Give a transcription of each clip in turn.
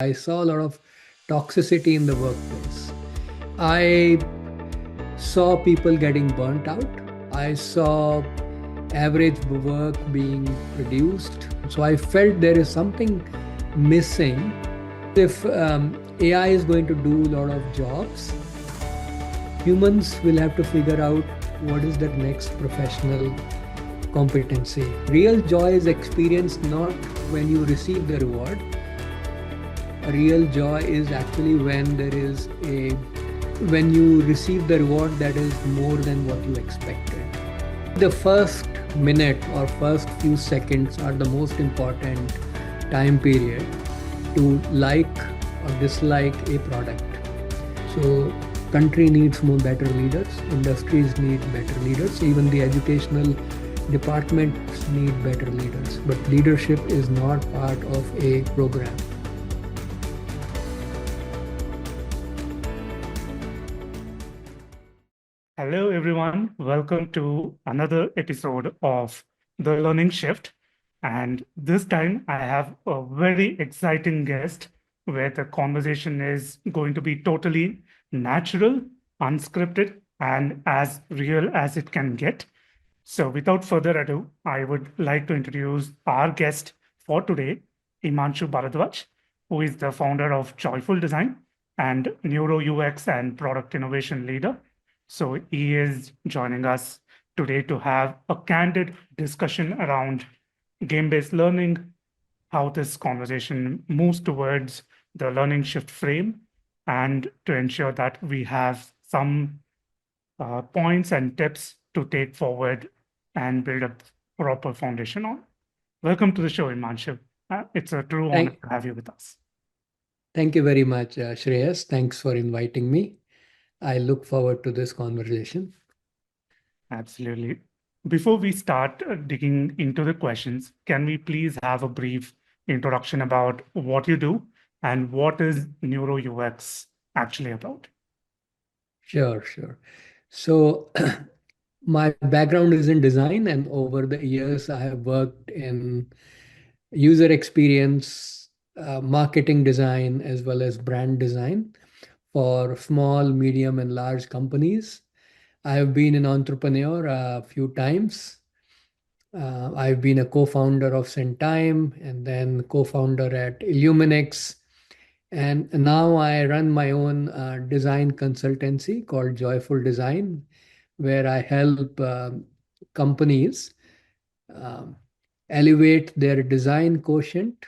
I saw a lot of toxicity in the workplace. I saw people getting burnt out. I saw average work being produced. So I felt there is something missing. If AI is going to do a lot of jobs, humans will have to figure out what is that next professional competency. Real joy is experienced not when you receive the reward. A real joy is actually when you receive the reward that is more than what you expected. The first minute or first few seconds are the most important time period to like or dislike a product. So country needs more better leaders, industries need better leaders, even the educational departments need better leaders. But leadership is not part of a program. Hello, everyone. Welcome to another episode of The Learning Shift. And this time I have a very exciting guest where the conversation is going to be totally natural, unscripted, and as real as it can get. So, without further ado, I would like to introduce our guest for today, Himanshu Bharadwaj, who is the founder of Joyful Design and NeuroUX and product innovation leader. So, he is joining us today to have a candid discussion around game based learning, how this conversation moves towards the learning shift frame, and to ensure that we have some points and tips to take forward and build a proper foundation on. Welcome to the show, Himanshu. It's a true honor Thank, to have you with us. thank you very much, Shreyas. Thanks for inviting me. I look forward to this conversation. Absolutely. Before we start digging into the questions, can we please have a brief introduction about what you do and what is NeuroUX actually about? Sure. So my background is in design, and over the years, I have worked in user experience, marketing design, as well as brand design for small, medium, and large companies. I have been an entrepreneur a few times. I've been a co-founder of Centime and then co-founder at Illuminix. And now I run my own design consultancy called Joyful Design, where I help companies um, elevate their design quotient,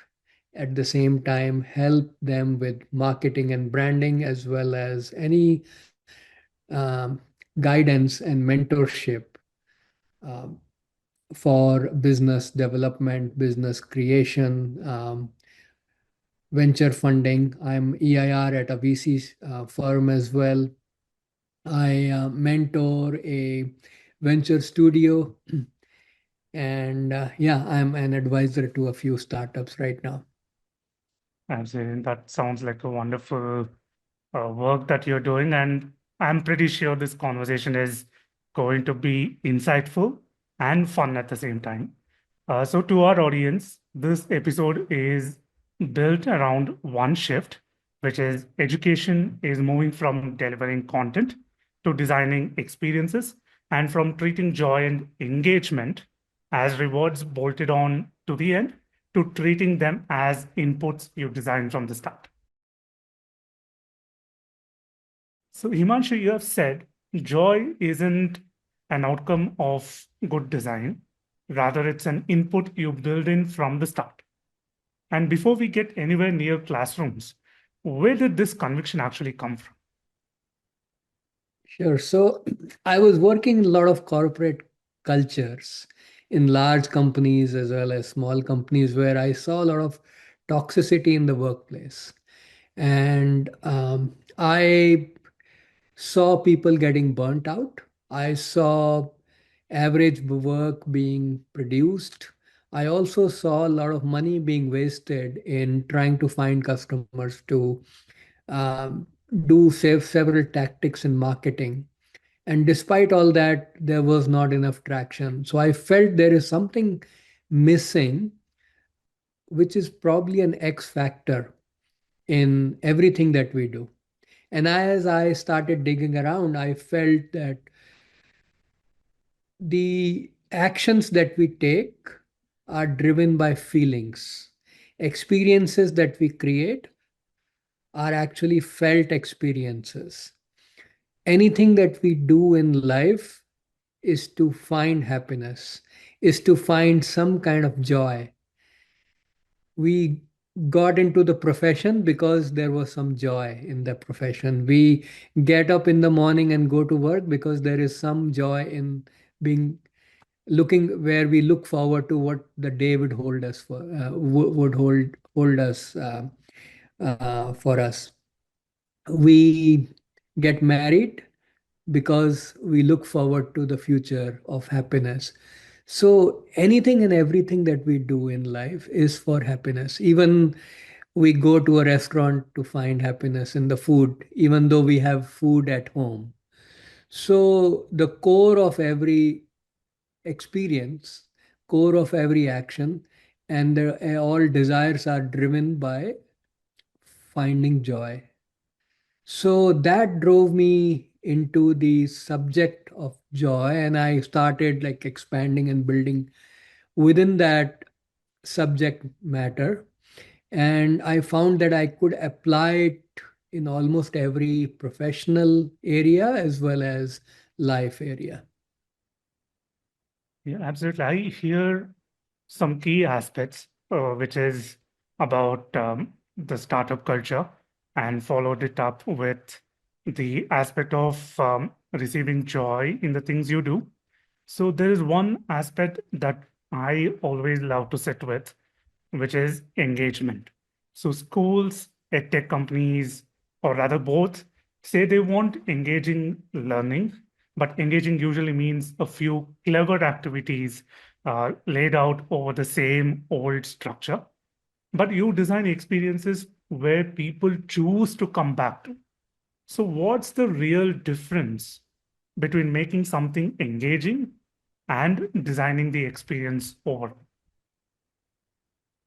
at the same time help them with marketing and branding, as well as any um, guidance and mentorship um, for business development, business creation, venture funding. I'm EIR at a VC firm as well. I mentor a venture studio, and yeah, I'm an advisor to a few startups right now. Absolutely. That sounds like a wonderful work that you're doing. And I'm pretty sure this conversation is going to be insightful and fun at the same time. So, to our audience, this episode is built around one shift, which is education is moving from delivering content to designing experiences and from treating joy and engagement as rewards bolted on to the end to treating them as inputs you design from the start. So, Himanshu, you have said joy isn't an outcome of good design. Rather, it's an input you build in from the start. And before we get anywhere near classrooms, where did this conviction actually come from? Sure. So I was working in a lot of corporate cultures in large companies as well as small companies where I saw a lot of toxicity in the workplace. And I saw people getting burnt out. I saw average work being produced. I also saw a lot of money being wasted in trying to find customers to um, do several tactics in marketing. And despite all that, there was not enough traction. So I felt there is something missing, which is probably an X factor in everything that we do. And as I started digging around, I felt that the actions that we take are driven by feelings. Experiences that we create are actually felt experiences. Anything that we do in life is to find happiness, is to find some kind of joy. We got into the profession because there was some joy in the profession. We get up in the morning and go to work because there is some joy in being looking where we look forward to what the day would hold us for would hold us for us. We get married because we look forward to the future of happiness. So anything and everything that we do in life is for happiness. Even we go to a restaurant to find happiness in the food, even though we have food at home. So the core of every experience, core of every action, and all desires are driven by finding joy. So that drove me into the subject of joy, and I started like expanding and building within that subject matter. And I found that I could apply it in almost every professional area as well as life area. Yeah, absolutely. I hear some key aspects, which is about the startup culture, and followed it up with the aspect of receiving joy in the things you do. So there is one aspect that I always love to sit with, which is engagement. So schools, edtech companies, or rather both, say they want engaging learning, but engaging usually means a few clever activities laid out over the same old structure. But you design experiences where people choose to come back to. So, what's the real difference between making something engaging and designing the experience overall?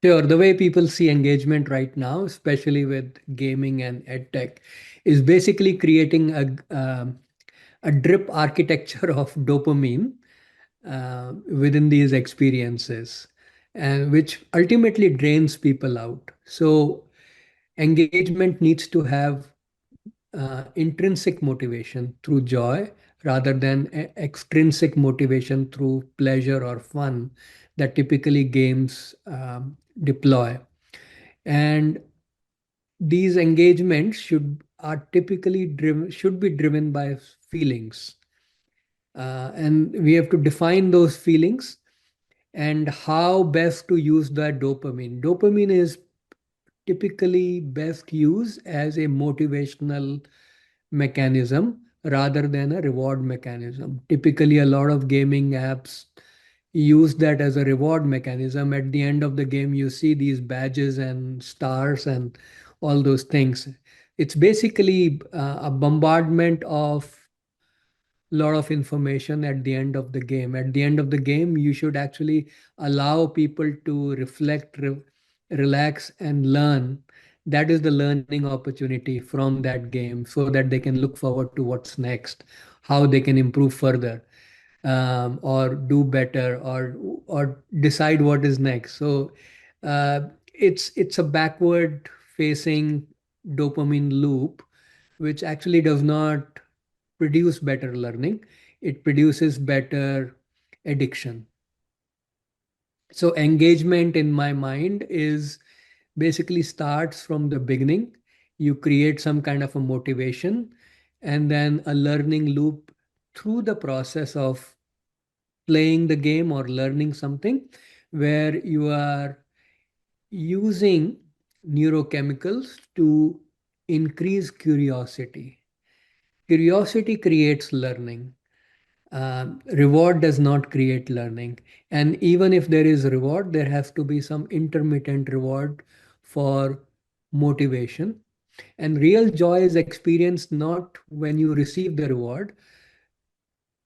Sure, the way people see engagement right now, especially with gaming and edtech, is basically creating a drip architecture of dopamine within these experiences, and which ultimately drains people out. So engagement needs to have intrinsic motivation through joy rather than extrinsic motivation through pleasure or fun that typically games deploy. And these engagements should be driven by feelings, and we have to define those feelings and how best to use that dopamine. Dopamine is typically best used as a motivational mechanism rather than a reward mechanism. Typically, a lot of gaming apps use that as a reward mechanism. At the end of the game, you see these badges and stars and all those things. It's basically a bombardment of lot of information at the end of the game. At the end of the game, you should actually allow people to reflect, relax, and learn. That is the learning opportunity from that game so that they can look forward to what's next, how they can improve further, or do better, or decide what is next. So it's a backward facing dopamine loop, which actually does not produce better learning. It produces better addiction. So engagement in my mind is basically starts from the beginning. You create some kind of a motivation and then a learning loop through the process of playing the game or learning something, where you are using neurochemicals to increase curiosity. Curiosity creates learning. Reward does not create learning. And even if there is reward, there has to be some intermittent reward for motivation. And real joy is experienced not when you receive the reward.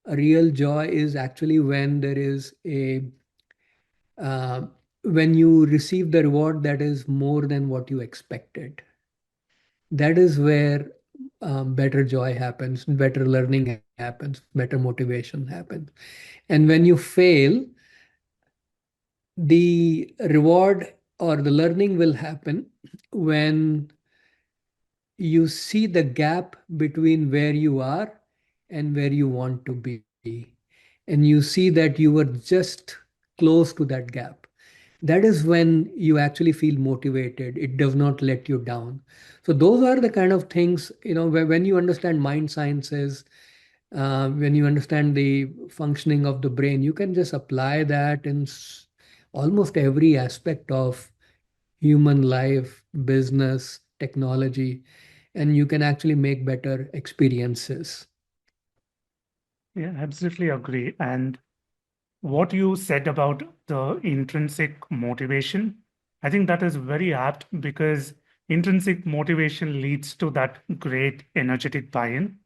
A real joy is actually when there is a uh, when you receive the reward that is more than what you expected. That is where better joy happens, better learning happens, better motivation happens. And when you fail, the reward or the learning will happen when you see the gap between where you are and where you want to be. And you see that you were just close to that gap. That is when you actually feel motivated. It does not let you down. So those are the kind of things, when you understand mind sciences, when you understand the functioning of the brain, you can just apply that in almost every aspect of human life, business, technology, and you can actually make better experiences. Yeah, absolutely agree. And what you said about the intrinsic motivation, I think that is very apt because intrinsic motivation leads to that great energetic buy-in,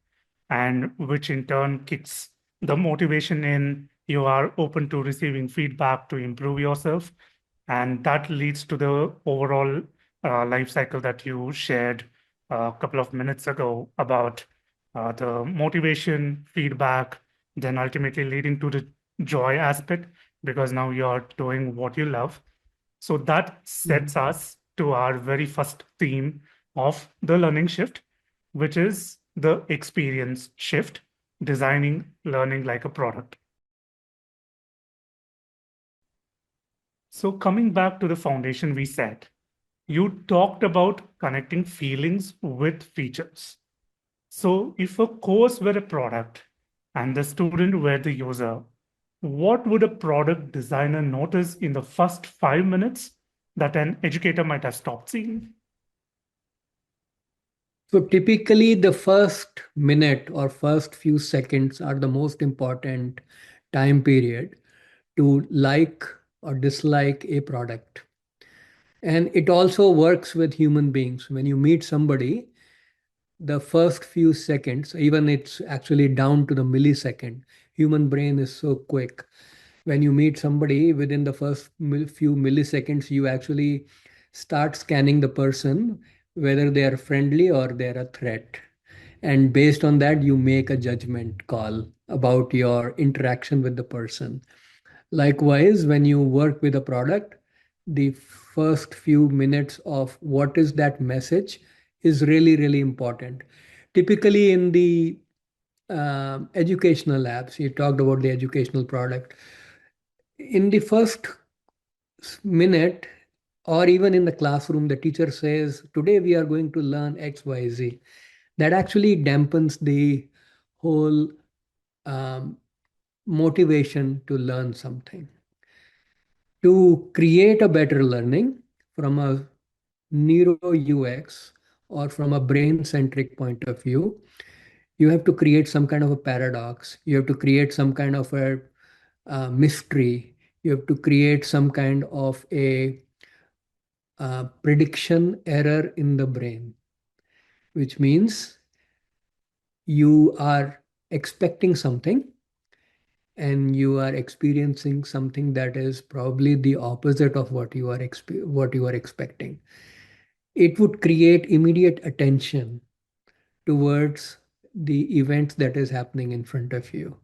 and which in turn kicks the motivation in. You are open to receiving feedback to improve yourself, and that leads to the overall life cycle that you shared a couple of minutes ago about the motivation, feedback, then ultimately leading to the joy aspect because now you're doing what you love. So that Mhm. sets us to our very first theme of the learning shift, which is the experience shift, designing learning like a product. So coming back to the foundation we set, you talked about connecting feelings with features. So if a course were a product and the student were the user, what would a product designer notice in the first 5 minutes that an educator might have stopped seeing? So typically, the first minute or first few seconds are the most important time period to like or dislike a product. And it also works with human beings. When you meet somebody, the first few seconds, even it's actually down to the millisecond. Human brain is so quick. When you meet somebody, within the first few milliseconds, you actually start scanning the person, whether they are friendly or they're a threat. And based on that, you make a judgment call about your interaction with the person. Likewise, when you work with a product, the first few minutes of what is that message is really, really important. Typically, in the educational apps, you talked about the educational product. In the first minute, or even in the classroom, the teacher says, "Today we are going to learn XYZ." That actually dampens the whole um, motivation to learn something. To create a better learning from a neuro UX or from a brain centric point of view, you have to create some kind of a paradox. You have to create some kind of a mystery. You have to create some kind of a prediction error in the brain, which means you are expecting something and you are experiencing something that is probably the opposite of what you are expecting. It would create immediate attention towards the event that is happening in front of you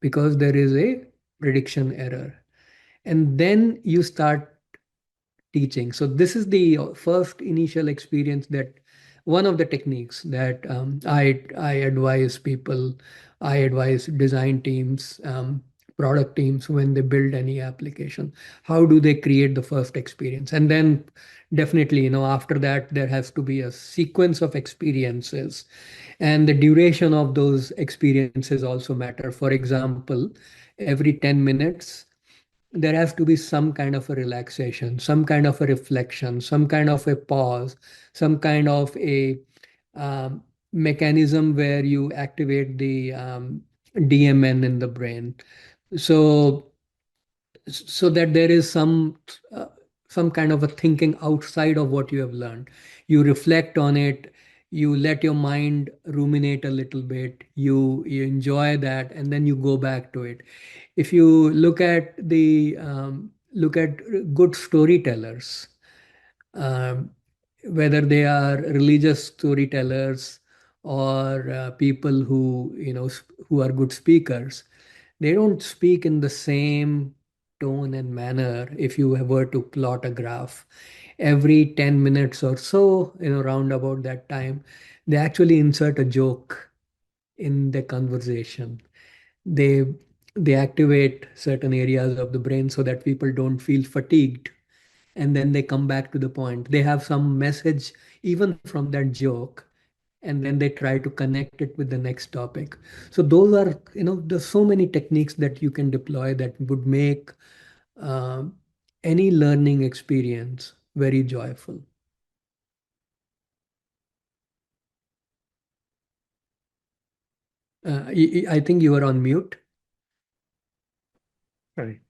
because there is a prediction error. And then you start teaching. So this is the first initial experience, that one of the techniques that I advise people, I advise design teams, product teams when they build any application. How do they create the first experience? And then definitely, after that, there has to be a sequence of experiences, and the duration of those experiences also matter. For example, every 10 minutes there has to be some kind of a relaxation, some kind of a reflection, some kind of a pause, some kind of a mechanism where you activate the DMN in the brain. So, so that there is uh, some kind of a thinking outside of what you have learned. You reflect on it. You let your mind ruminate a little bit. You enjoy that, and then you go back to it. If you look at good storytellers, um, whether they are religious storytellers or people who who are good speakers, they don't speak in the same tone and manner. If you were to plot a graph every 10 minutes or so, round about that time, they actually insert a joke in the conversation. They they activate certain areas of the brain so that people don't feel fatigued, and then they come back to the point. They have some message even from that joke, and then they try to connect it with the next topic. So those are, there's so many techniques that you can deploy that would make uh, any learning experience very joyful. I think you are on mute. Sorry.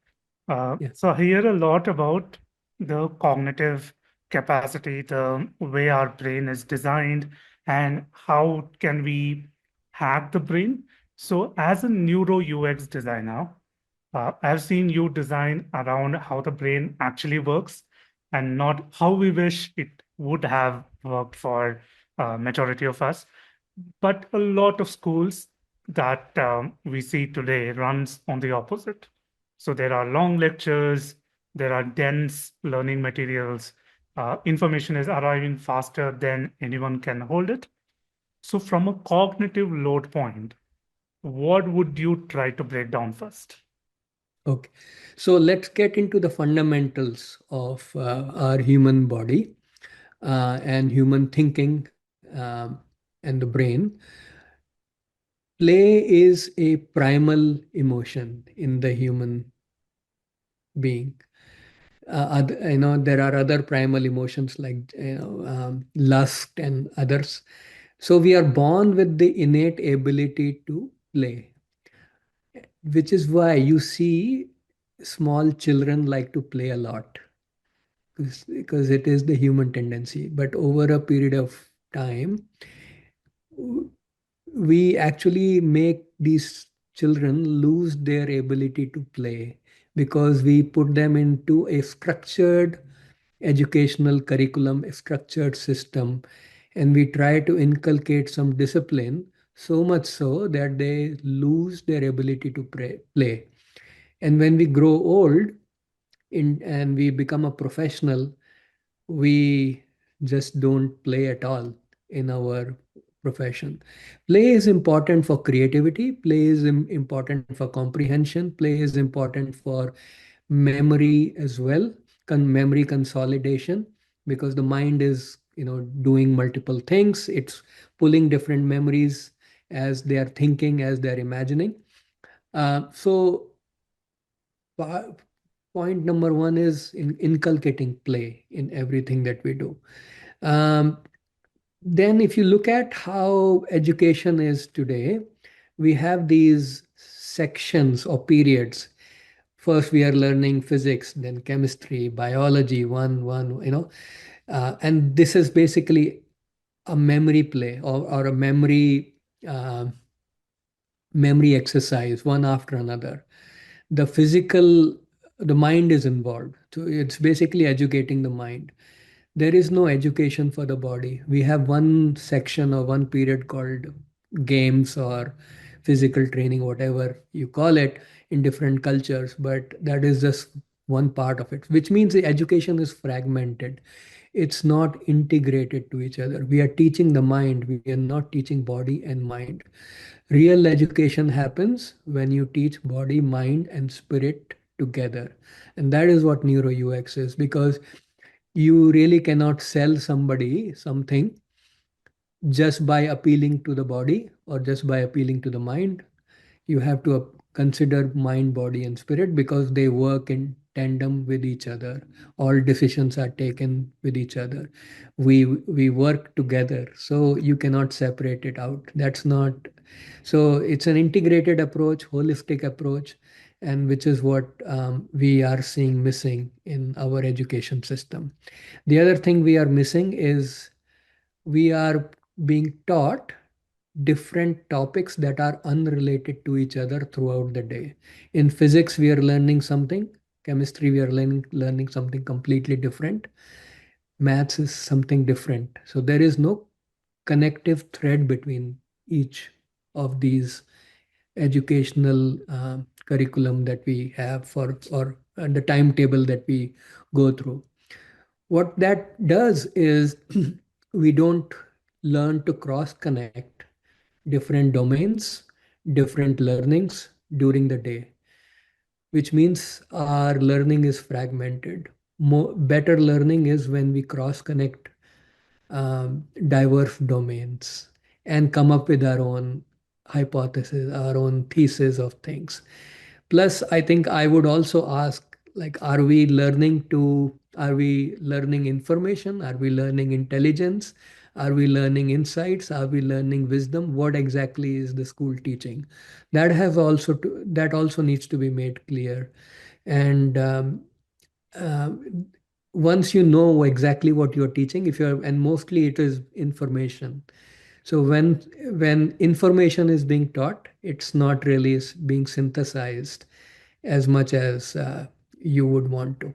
Yeah. So I hear a lot about the cognitive capacity, the way our brain is designed, and how can we hack the brain. So as a neuro UX designer, I've seen you design around how the brain actually works and not how we wish it would have worked for majority of us. But a lot of schools that we see today runs on the opposite. So there are long lectures, there are dense learning materials, information is arriving faster than anyone can hold it. So from a cognitive load point, what would you try to break down first? Okay. So let's get into the fundamentals of our human body and human thinking and the brain. Play is a primal emotion in the human being. There are other primal emotions like lust and others. So we are born with the innate ability to play, which is why you see small children like to play a lot, because it is the human tendency. But over a period of time, we actually make these children lose their ability to play because we put them into a structured educational curriculum, a structured system, and we try to inculcate some discipline, so much so that they lose their ability to play. And when we grow old and we become a professional, we just don't play at all in our profession. Play is important for creativity, play is important for comprehension, play is important for memory as well, memory consolidation, because the mind is, doing multiple things. It's pulling different memories as they are thinking, as they're imagining. So po- point number one is in inculcating play in everything that we do. Um, then, if you look at how education is today, we have these sections or periods. First, we are learning physics, then chemistry, biology, and this is basically a memory play, or a uh, memory exercise, one after another. The physical, the mind is involved. So it's basically educating the mind. There is no education for the body. We have one section or one period called games or physical training, whatever you call it, in different cultures, but that is just one part of it, which means the education is fragmented. It's not integrated to each other. We are teaching the mind, we are not teaching body and mind. Real education happens when you teach body, mind, and spirit together. And that is what Neuro UX is, because you really cannot sell somebody something just by appealing to the body or just by appealing to the mind. You have to consider mind, body, and spirit, because they work in tandem with each other. All decisions are taken with each other. We work together, so you cannot separate it out. That's not. So it's an integrated approach, holistic approach, and which is what we are seeing missing in our education system. The other thing we are missing is we are being taught different topics that are unrelated to each other throughout the day. In physics, we are learning something. Chemistry, we are learning something completely different. Maths is something different. So there is no connective thread between each of these educational curriculum that we have for or the timetable that we go through. What that does is we don't learn to cross connect different domains, different learnings during the day, which means our learning is fragmented. Better learning is when we cross connect diverse domains and come up with our own hypothesis, our own thesis of things. Plus, I think I would also ask, like, are we learning information? Are we learning intelligence? Are we learning insights? Are we learning wisdom? What exactly is the school teaching? That also needs to be made clear. And uh, once you know exactly what you're teaching, if you're and mostly it is information. So when information is being taught, it's not really being synthesized as much as you would want to.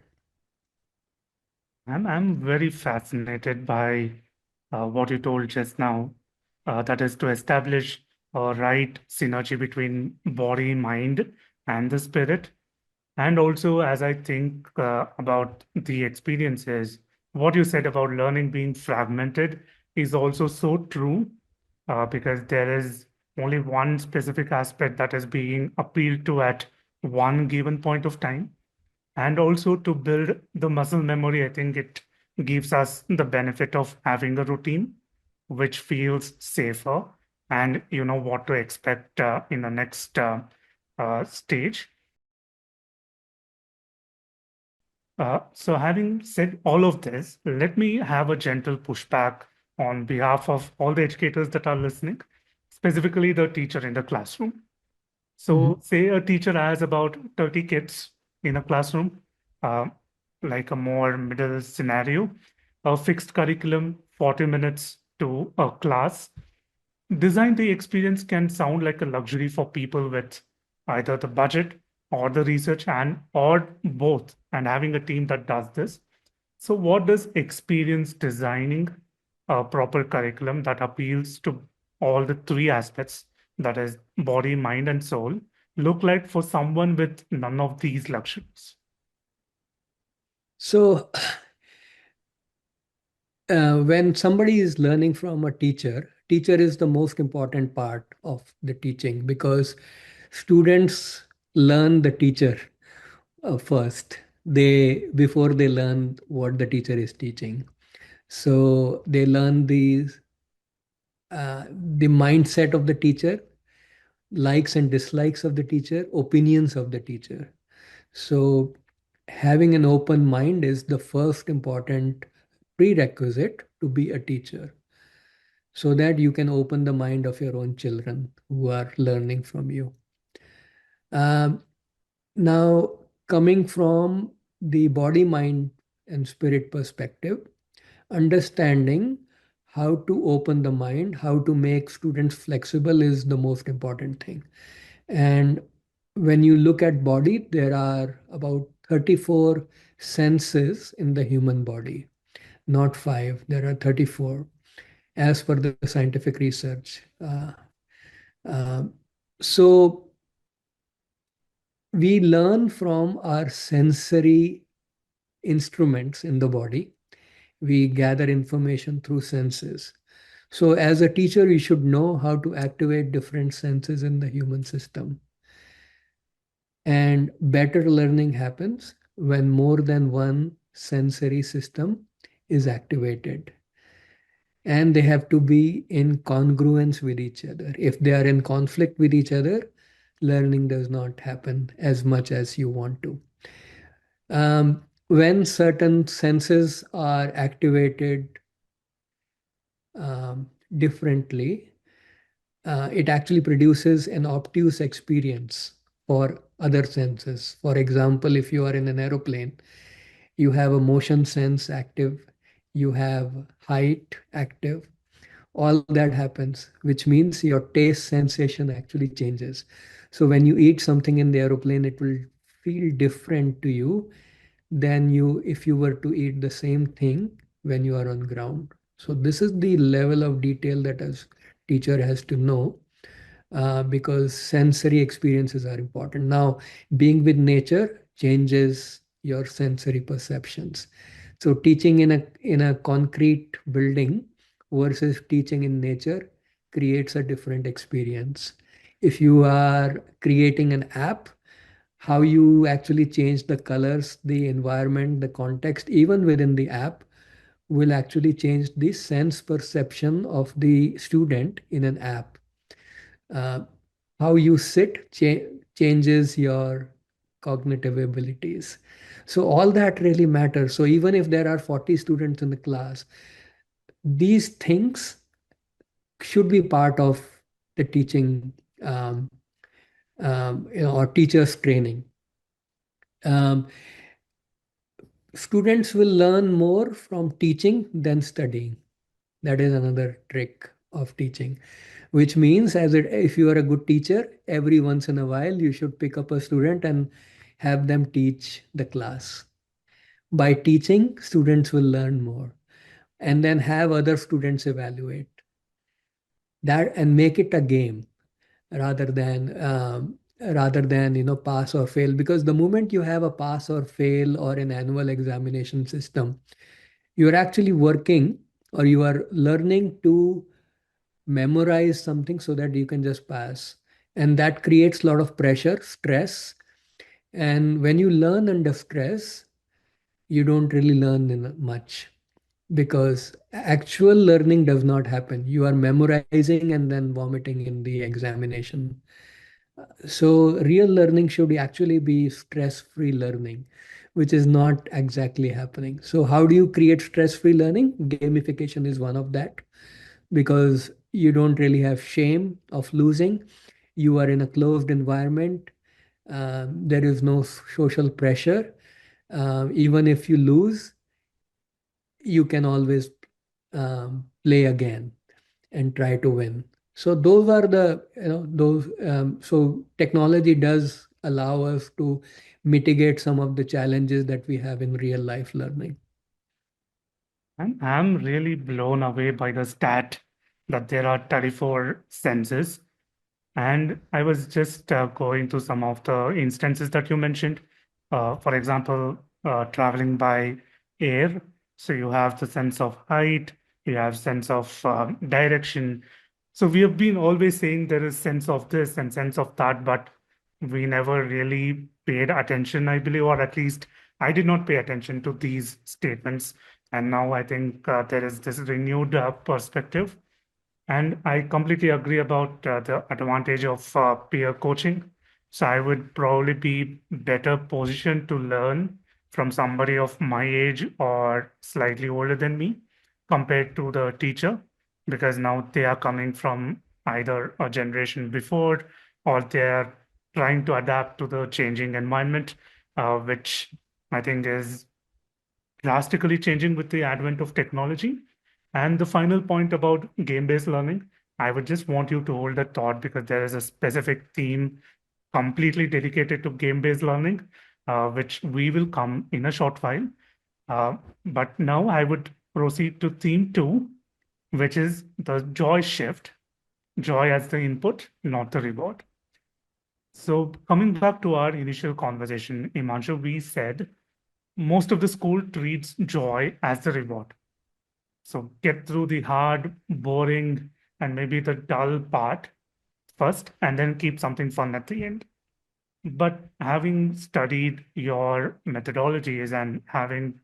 I'm very fascinated by what you told just now. That is to establish a right synergy between body, mind, and the spirit. And also, as I think about the experiences, what you said about learning being fragmented is also so true, because there is only one specific aspect that is being appealed to at one given point of time. And also to build the muscle memory, I think it gives us the benefit of having a routine which feels safer, and you know what to expect in the next stage. So, having said all of this, let me have a gentle pushback on behalf of all the educators that are listening, specifically the teacher in the classroom. Mhm. So, say a teacher has about 30 kids in a classroom, uh, like a more middle scenario, a fixed curriculum, 40 minutes to a class. Design the experience can sound like a luxury for people with either the budget or the research and or both, and having a team that does this. So, what does experience designing a proper curriculum that appeals to all the three aspects, that is, body, mind, and soul, look like for someone with none of these luxuries? So when somebody is learning from a teacher is the most important part of the teaching because students learn the teacher first. They before they learn what the teacher is teaching. So they learn the mindset of the teacher, likes and dislikes of the teacher, opinions of the teacher. So having an open mind is the first important prerequisite to be a teacher, so that you can open the mind of your own children who are learning from you. Um, Now, coming from the body, mind, and spirit perspective, understanding how to open the mind, how to make students flexible is the most important thing. And when you look at body, there are about 34 senses in the human body, not five, there are 34 as per the scientific research. Uh, so we learn from our sensory instruments in the body. We gather information through senses. So, as a teacher, you should know how to activate different senses in the human system. And better learning happens when more than one sensory system is activated. And they have to be in congruence with each other. If they are in conflict with each other, learning does not happen as much as you want to. When certain senses are activated differently, it actually produces an obtuse experience for other senses. For example, if you are in an aeroplane, you have a motion sense active, you have height active, all that happens, which means your taste sensation actually changes. So when you eat something in the aeroplane, it will feel different to you than you if you were to eat the same thing when you are on ground. So this is the level of detail that a teacher has to know, because sensory experiences are important. Now, being with nature changes your sensory perceptions. So teaching in a concrete building versus teaching in nature creates a different experience. If you are creating an app, how you actually change the colors, the environment, the context, even within the app, will actually change the sense perception of the student in an app. Uh, how you sit changes your cognitive abilities. So all that really matters. So even if there are 40 students in the class, these things should be part of the teaching, um, or teachers training. Um, Students will learn more from teaching than studying. That is another trick of teaching, which means if you are a good teacher, every once in a while you should pick up a student and have them teach the class. By teaching, students will learn more, and then have other students evaluate that and make it a game rather than pass or fail. Because the moment you have a pass or fail or an annual examination system, you're actually working, or you are learning to memorize something so that you can just pass, and that creates a lot of pressure, stress. And when you learn under stress, you don't really learn much, because actual learning does not happen. You are memorizing and then vomiting in the examination. So real learning should actually be stress-free learning, which is not exactly happening. So how do you create stress-free learning? Gamification is one of that, because you don't really have shame of losing. You are in a closed environment. There is no social pressure. Even if you lose, you can always play again and try to win. So those are the, those. So technology does allow us to mitigate some of the challenges that we have in real life learning. And I'm really blown away by the stat that there are 34 senses. And I was just going through some of the instances that you mentioned. For example, traveling by air. So you have the sense of height, you have sense of direction. So we have been always saying there is sense of this and sense of that, but we never really paid attention, I believe, or at least I did not pay attention to these statements. And now I think there is this renewed perspective. And I completely agree about the advantage of peer coaching. So I would probably be better positioned to learn from somebody of my age or slightly older than me compared to the teacher, because now they are coming from either a generation before, or they're trying to adapt to the changing environment, which I think is drastically changing with the advent of technology. And the final point about game-based learning, I would just want you to hold that thought, because there is a specific theme completely dedicated to game-based learning, which we will come in a short while. But now I would proceed to theme two, which is the joy shift, joy as the input, not the reward. So coming back to our initial conversation, Imanshu, we said most of the school treats joy as the reward. So get through the hard, boring, and maybe the dull part first, and then keep something fun at the end. But having studied your methodologies and having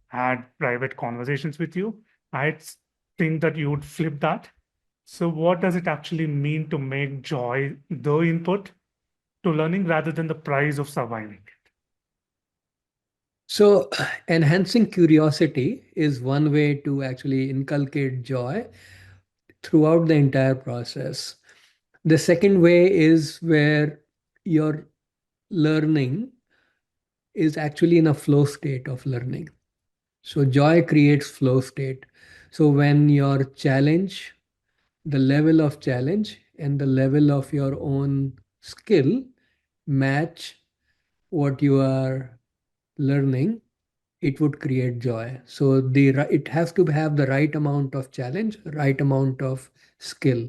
had private conversations with you, I think that you would flip that. So, what does it actually mean to make joy the input to learning rather than the price of surviving? So enhancing curiosity is one way to actually inculcate joy throughout the entire process. The second way is where your learning is actually in a flow state of learning. So joy creates flow state. So when your challenge, the level of challenge and the level of your own skill match what you are learning, it would create joy. So it has to have the right amount of challenge, right amount of skill,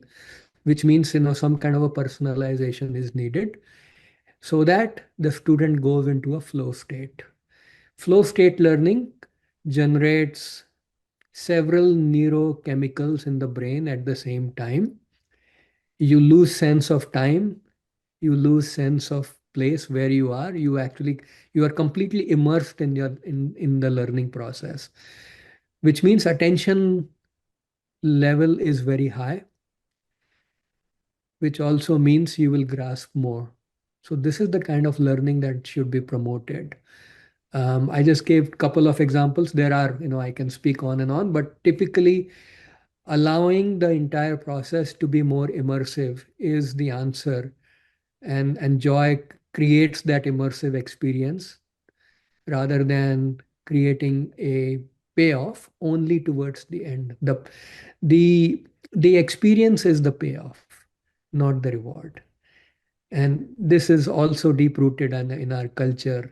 which means some kind of a personalization is needed so that the student goes into a flow state. Flow state learning generates several neurochemicals in the brain at the same time. You lose sense of time, you lose sense of place where you are. You are completely immersed in the learning process, which means attention level is very high, which also means you will grasp more. So this is the kind of learning that should be promoted. I just gave a couple of examples. There are, I can speak on and on, but typically allowing the entire process to be more immersive is the answer. And joy creates that immersive experience rather than creating a payoff only towards the end. The experience is the payoff, not the reward. And this is also deep rooted in our culture,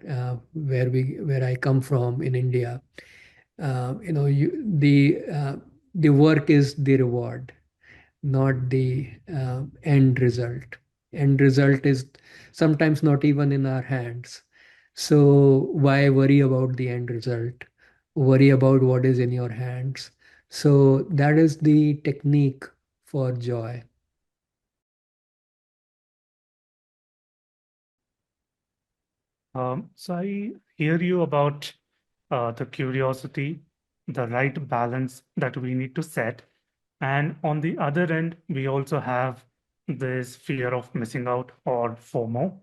where I come from in India. The work is the reward, not the end result. End result is sometimes not even in our hands. So why worry about the end result? Worry about what is in your hands. So that is the technique for joy. So I hear you about the curiosity, the right balance that we need to set. And on the other end, we also have this fear of missing out or FOMO.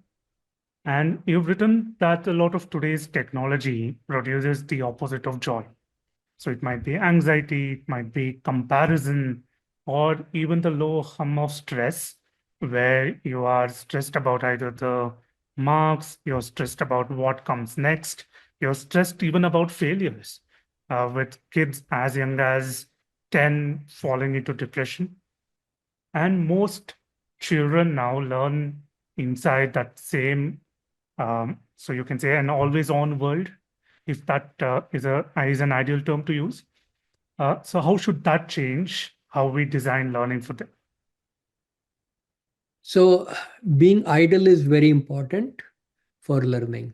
And you've written that a lot of today's technology produces the opposite of joy. So it might be anxiety, it might be comparison, or even the low hum of stress, where you are stressed about either the marks, you're stressed about what comes next, you're stressed even about failures, with kids as young as 10 falling into depression. And most children now learn inside that same, so you can say, an always on world, if that is an ideal term to use. So how should that change how we design learning for them? So being idle is very important for learning.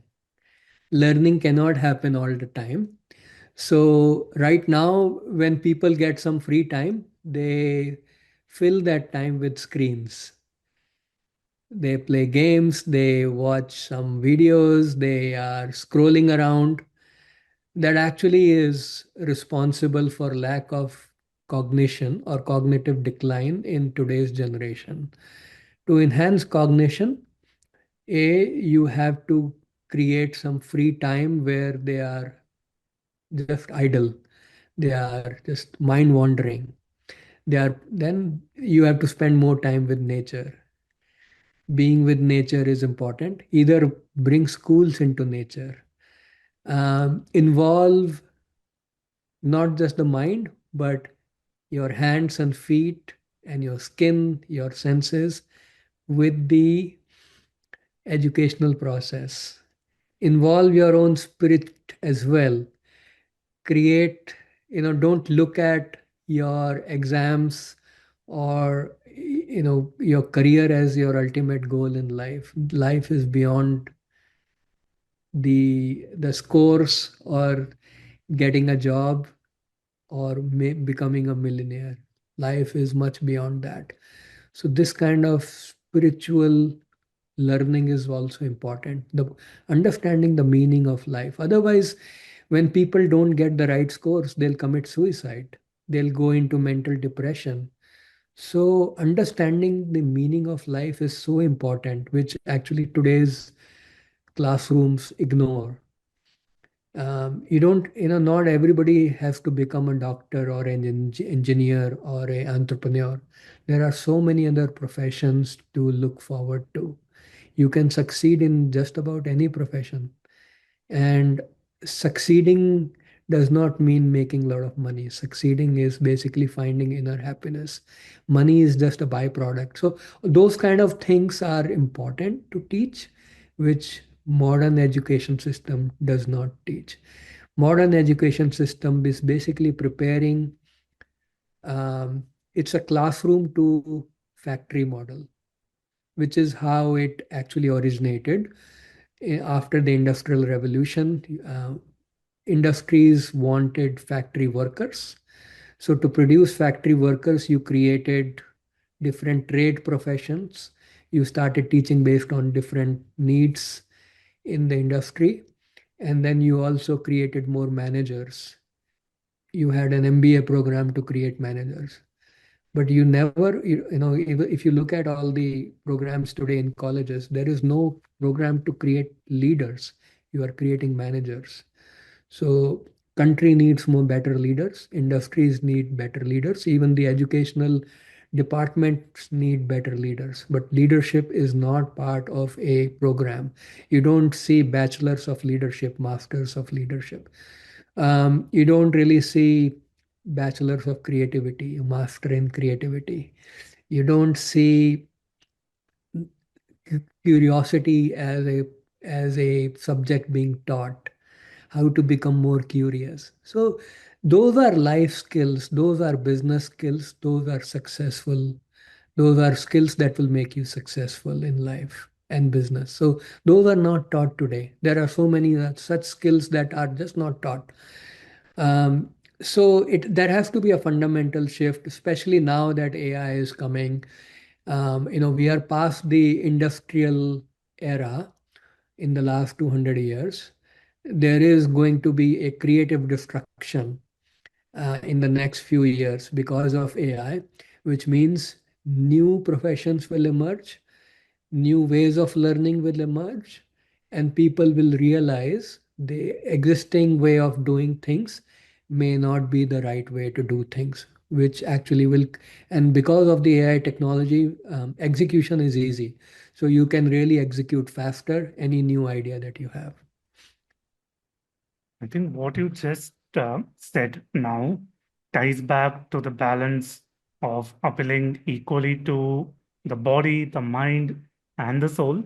Learning cannot happen all the time. So right now, when people get some free time, they fill that time with screens. They play games, they watch some videos, they are scrolling around. That actually is responsible for lack of cognition or cognitive decline in today's generation. To enhance cognition, you have to create some free time where they are just idle, they are just mind wandering. Then you have to spend more time with nature. Being with nature is important. Either bring schools into nature, involve not just the mind, but your hands and feet and your skin, your senses with the educational process. Involve your own spirit as well. Create, don't look at your exams or your career as your ultimate goal in life. Life is beyond the scores or getting a job or becoming a millionaire. Life is much beyond that. So this kind of spiritual learning is also important. The understanding the meaning of life. Otherwise, when people don't get the right scores, they'll commit suicide. They'll go into mental depression. So understanding the meaning of life is so important, which actually today's classrooms ignore. You don't, not everybody has to become a doctor or an engineer or an entrepreneur. There are so many other professions to look forward to. You can succeed in just about any profession. And succeeding does not mean making a lot of money. Succeeding is basically finding inner happiness. Money is just a byproduct. So those kind of things are important to teach, which modern education system does not teach. Modern education system is basically preparing, um, it's a classroom to factory model, which is how it actually originated. After the Industrial Revolution. Industries wanted factory workers. So, to produce factory workers, you created different trade professions. You started teaching based on different needs in the industry. And then you also created more managers. You had an MBA program to create managers. But you never, if you look at all the programs today in colleges, there is no program to create leaders. You are creating managers. So country needs more better leaders, industries need better leaders, even the educational departments need better leaders. But leadership is not part of a program. You don't see bachelors of leadership, masters of leadership. You don't really see bachelors of creativity, master in creativity. You don't see curiosity as a subject being taught, how to become more curious. So those are life skills, those are business skills, those are successful, those are skills that will make you successful in life and business. So those are not taught today. There are so many such skills that are just not taught. So there has to be a fundamental shift, especially now that AI is coming. We are past the industrial era in the last 200 years. There is going to be a creative destruction in the next few years because of AI, which means new professions will emerge, new ways of learning will emerge, and people will realize the existing way of doing things may not be the right way to do things, which actually will, and because of the AI technology, execution is easy. So you can really execute faster any new idea that you have. I think what you just said now ties back to the balance of appealing equally to the body, the mind, and the soul.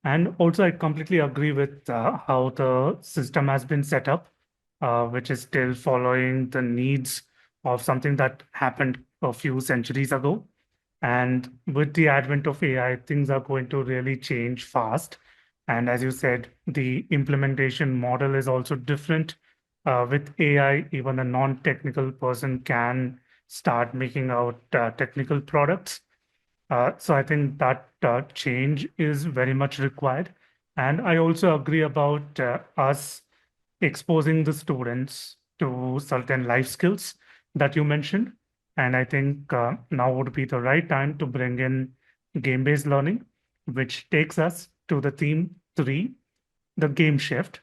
And also, I completely agree with how the system has been set up, which is still following the needs of something that happened a few centuries ago. And with the advent of AI, things are going to really change fast. And as you said, the implementation model is also different. With AI, even a non-technical person can start making out technical products. So I think that change is very much required. And I also agree about us exposing the students to certain life skills that you mentioned. And I think now would be the right time to bring in game-based learning, which takes us to the theme three, the game shift,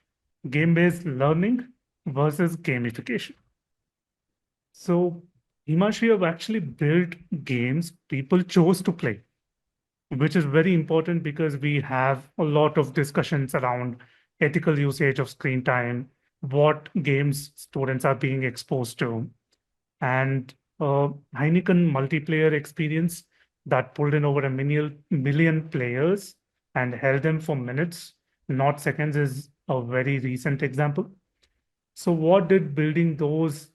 game-based learning versus gamification. So, Himanshu, you have actually built games people chose to play, which is very important because we have a lot of discussions around ethical usage of screen time, what games students are being exposed to, and Heineken multiplayer experience that pulled in over a million players and held them for minutes, not seconds, is a very recent example. So, what did building those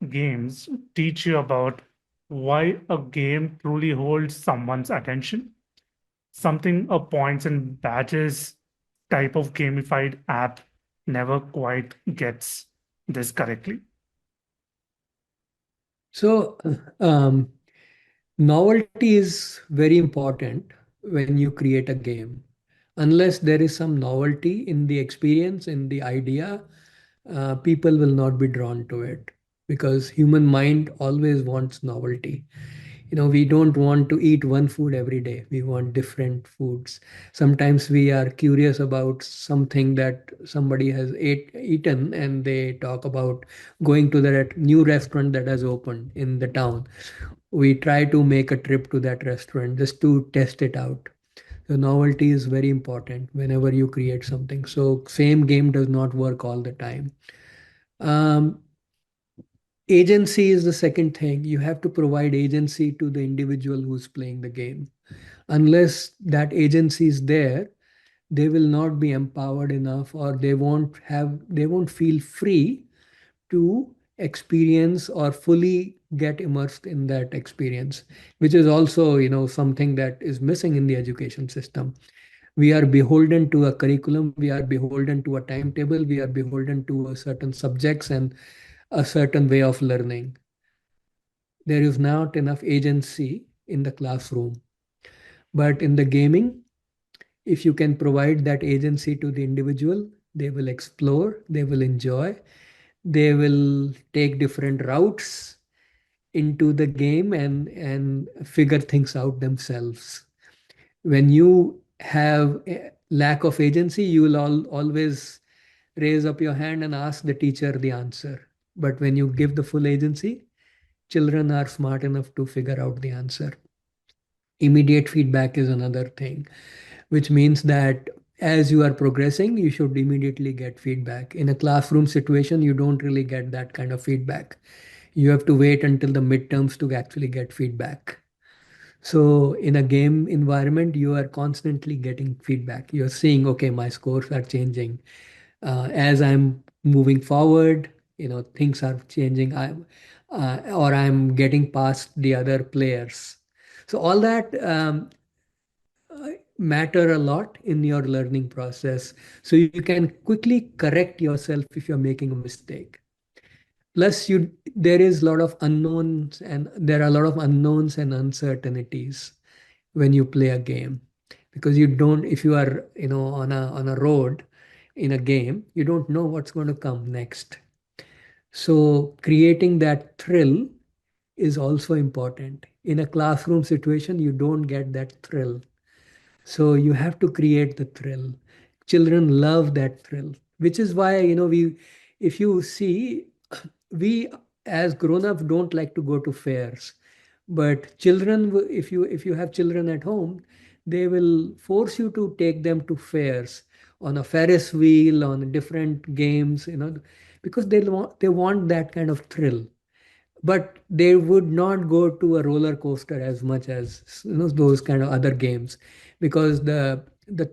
games teach you about why a game truly holds someone's attention? Something a points and badges type of gamified app never quite gets this correctly. So, um, novelty is very important when you create a game. Unless there is some novelty in the experience, in the idea, people will not be drawn to it because human mind always wants novelty. We don't want to eat one food every day. We want different foods. Sometimes we are curious about something that somebody has eaten, and they talk about going to that new restaurant that has opened in the town. We try to make a trip to that restaurant just to test it out. So novelty is very important whenever you create something. So same game does not work all the time. Um, Agency is the second thing. You have to provide agency to the individual who's playing the game. Unless that agency is there, they will not be empowered enough, or they won't feel free to experience or fully get immersed in that experience, which is also, something that is missing in the education system. We are beholden to a curriculum, we are beholden to a timetable, we are beholden to a certain subjects and a certain way of learning. There is not enough agency in the classroom. But in the gaming, if you can provide that agency to the individual, they will explore, they will enjoy, they will take different routes into the game and figure things out themselves. When you have a lack of agency, you will always raise up your hand and ask the teacher the answer. But when you give the full agency, children are smart enough to figure out the answer. Immediate feedback is another thing, which means that as you are progressing, you should immediately get feedback. In a classroom situation, you don't really get that kind of feedback. You have to wait until the midterms to actually get feedback. So in a game environment, you are constantly getting feedback. You're seeing, okay, my scores are changing. As I'm moving forward, things are changing. Or I'm getting past the other players. So all that matter a lot in your learning process. So you can quickly correct yourself if you're making a mistake. Plus, there is a lot of unknowns, and there are a lot of unknowns and uncertainties when you play a game, because you don't, if you are, on a road in a game, you don't know what's going to come next. So creating that thrill is also important. In a classroom situation, you don't get that thrill. So you have to create the thrill. Children love that thrill, which is why, if you see, we as grown-ups don't like to go to fairs. But children, if you have children at home, they will force you to take them to fairs, on a Ferris wheel, on different games, because they want that kind of thrill. But they would not go to a roller coaster as much as, those kind of other games, because the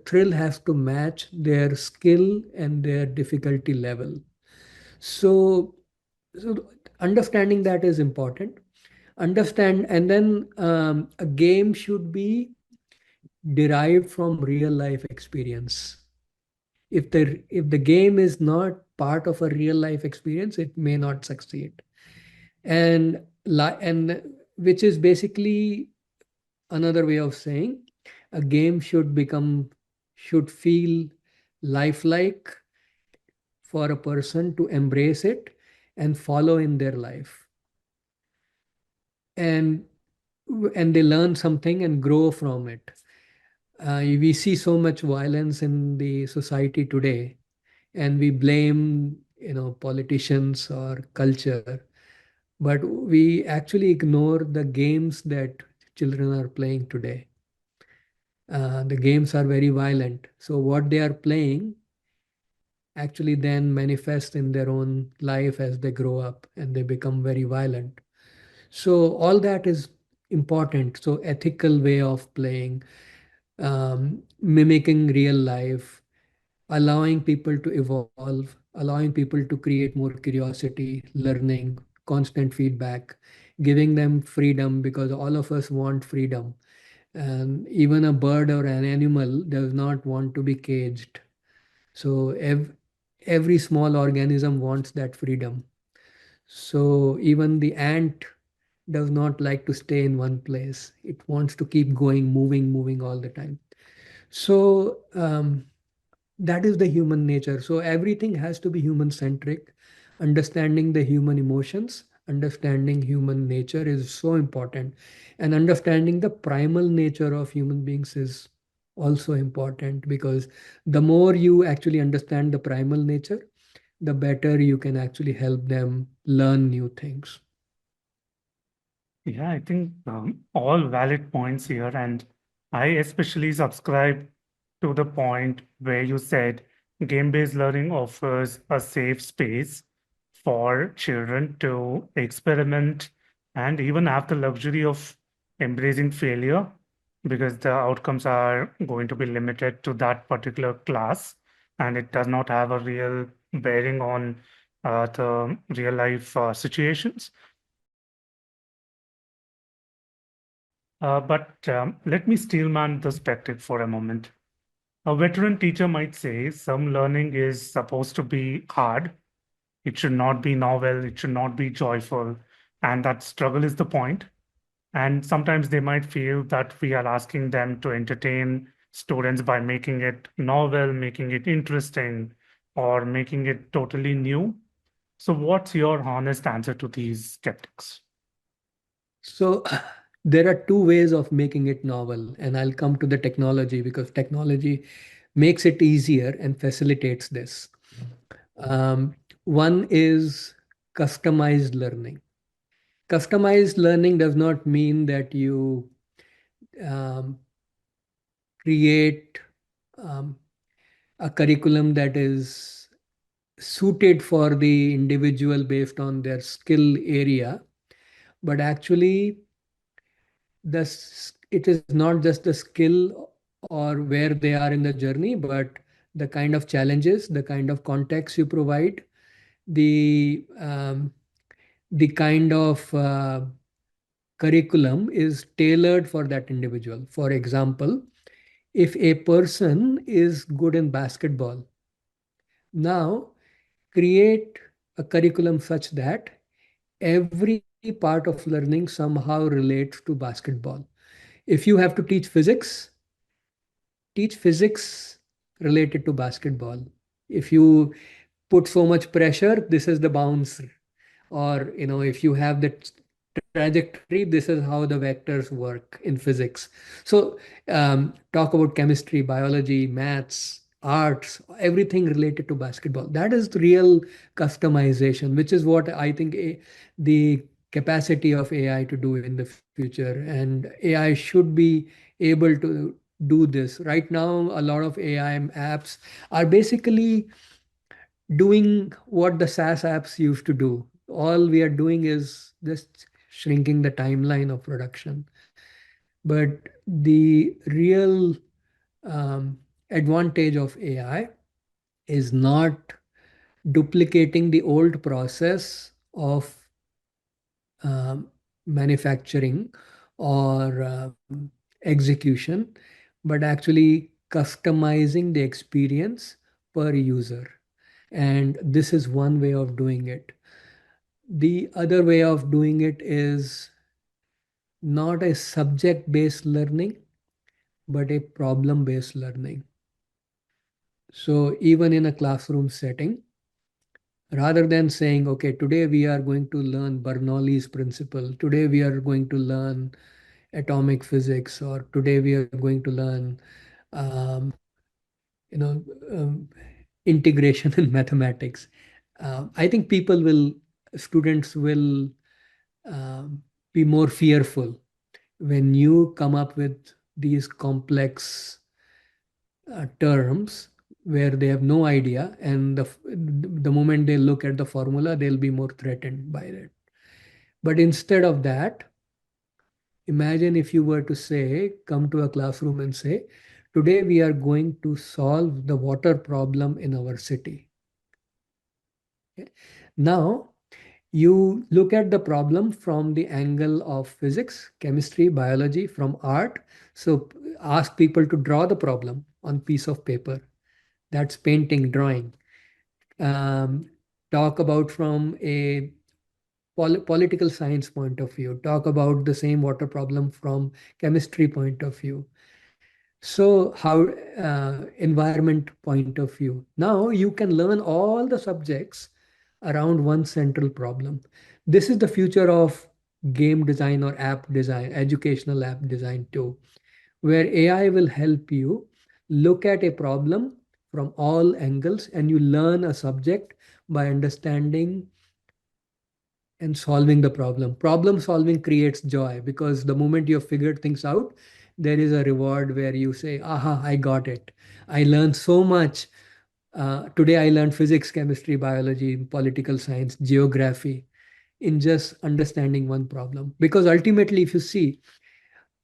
thrill has to match their skill and their difficulty level. So so understanding that is important. Understand, and then a game should be derived from real life experience. If the game is not part of a real life experience, it may not succeed. And which is basically another way of saying, a game should feel lifelike for a person to embrace it and follow in their life, and and they learn something and grow from it. We see so much violence in the society today, and we blame, politicians or culture, but we actually ignore the games that children are playing today. The games are very violent, so what they are playing actually then manifest in their own life as they grow up and they become very violent. So all that is important. So ethical way of playing, mimicking real life, allowing people to evolve, allowing people to create more curiosity, learning, constant feedback, giving them freedom, because all of us want freedom. And even a bird or an animal does not want to be caged. So every small organism wants that freedom. So even the ant does not like to stay in one place. It wants to keep going, moving all the time. So that is the human nature. So everything has to be human centric. Understanding the human emotions, understanding human nature is so important. And understanding the primal nature of human beings is also important, because the more you actually understand the primal nature, the better you can actually help them learn new things. Yeah, I think all valid points here, and I especially subscribe to the point where you said game-based learning offers a safe space for children to experiment and even have the luxury of embracing failure because the outcomes are going to be limited to that particular class, and it does not have a real bearing on the real life situations. But let me steelman the perspective for a moment. A veteran teacher might say some learning is supposed to be hard. It should not be novel. It should not be joyful. And that struggle is the point. And sometimes they might feel that we are asking them to entertain students by making it novel, making it interesting, or making it totally new. So, what's your honest answer to these skeptics? So there are two ways of making it novel, and I'll come to the technology because technology makes it easier and facilitates this. One is customized learning. Customized learning does not mean that you um, create um, a curriculum that is suited for the individual based on their skill area, but actually it is not just the skill or where they are in the journey, but the kind of challenges, the kind of context you provide, the kind of curriculum is tailored for that individual. For example, if a person is good in basketball, now create a curriculum such that every part of learning somehow relates to basketball. If you have to teach physics related to basketball. If you put so much pressure, this is the bounce. Or, if you have the trajectory, this is how the vectors work in physics. So talk about chemistry, biology, maths, arts, everything related to basketball. That is the real customization, which is what I think the capacity of AI to do in the future. And AI should be able to do this. Right now, a lot of AI apps are basically doing what the SaaS apps used to do. All we are doing is just shrinking the timeline of production. But the real advantage of AI is not duplicating the old process of um, manufacturing or execution, but actually customizing the experience per user. And this is one way of doing it. The other way of doing it is not a subject based learning, but a problem based learning. So, even in a classroom setting, rather than saying, okay, today we are going to learn Bernoulli's principle, today we are going to learn atomic physics, or today we are going to learn, um, you know, um, integration in mathematics. I think students will um, be more fearful when you come up with these complex terms where they have no idea, and the moment they look at the formula, they'll be more threatened by it. But instead of that, imagine if you were to say, come to a classroom and say, today we are going to solve the water problem in our city. Okay? Now, you look at the problem from the angle of physics, chemistry, biology, from art. So ask people to draw the problem on piece of paper. That's painting, drawing. Um, talk about from a political science point of view. Talk about the same water problem from chemistry point of view. So how environment point of view. Now you can learn all the subjects around one central problem. This is the future of game design or app design, educational app design too, where AI will help you look at a problem from all angles and you learn a subject by understanding and solving the problem. Problem solving creates joy because the moment you have figured things out, there is a reward where you say, aha, I got it. I learned so much. Today I learned physics, chemistry, biology, political science, geography in just understanding one problem. Because ultimately, if you see,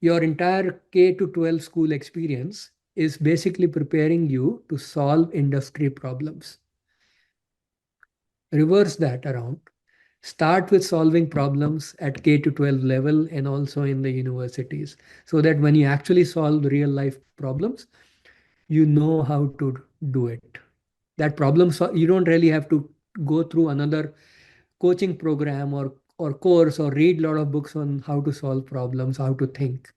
Your entire K to 12 school experience is basically preparing you to solve industry problems. Reverse that around. Start with solving problems at K to 12 level and also in the universities, so that when you actually solve real life problems, you know how to do it. That you don't really have to go through another coaching program or course or read a lot of books on how to solve problems, how to think,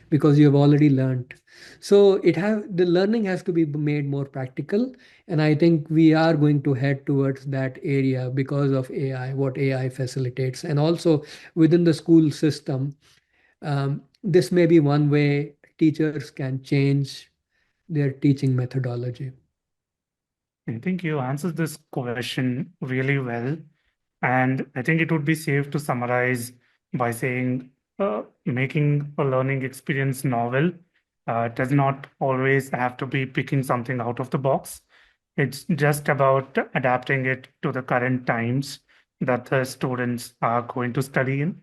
because you have already learned. So the learning has to be made more practical, and I think we are going to head towards that area because of AI, what AI facilitates, and also within the school system. This may be one way teachers can change their teaching methodology. I think you answered this question really well. And I think it would be safe to summarize by saying making a learning experience novel does not always have to be picking something out of the box. It's just about adapting it to the current times that the students are going to study in,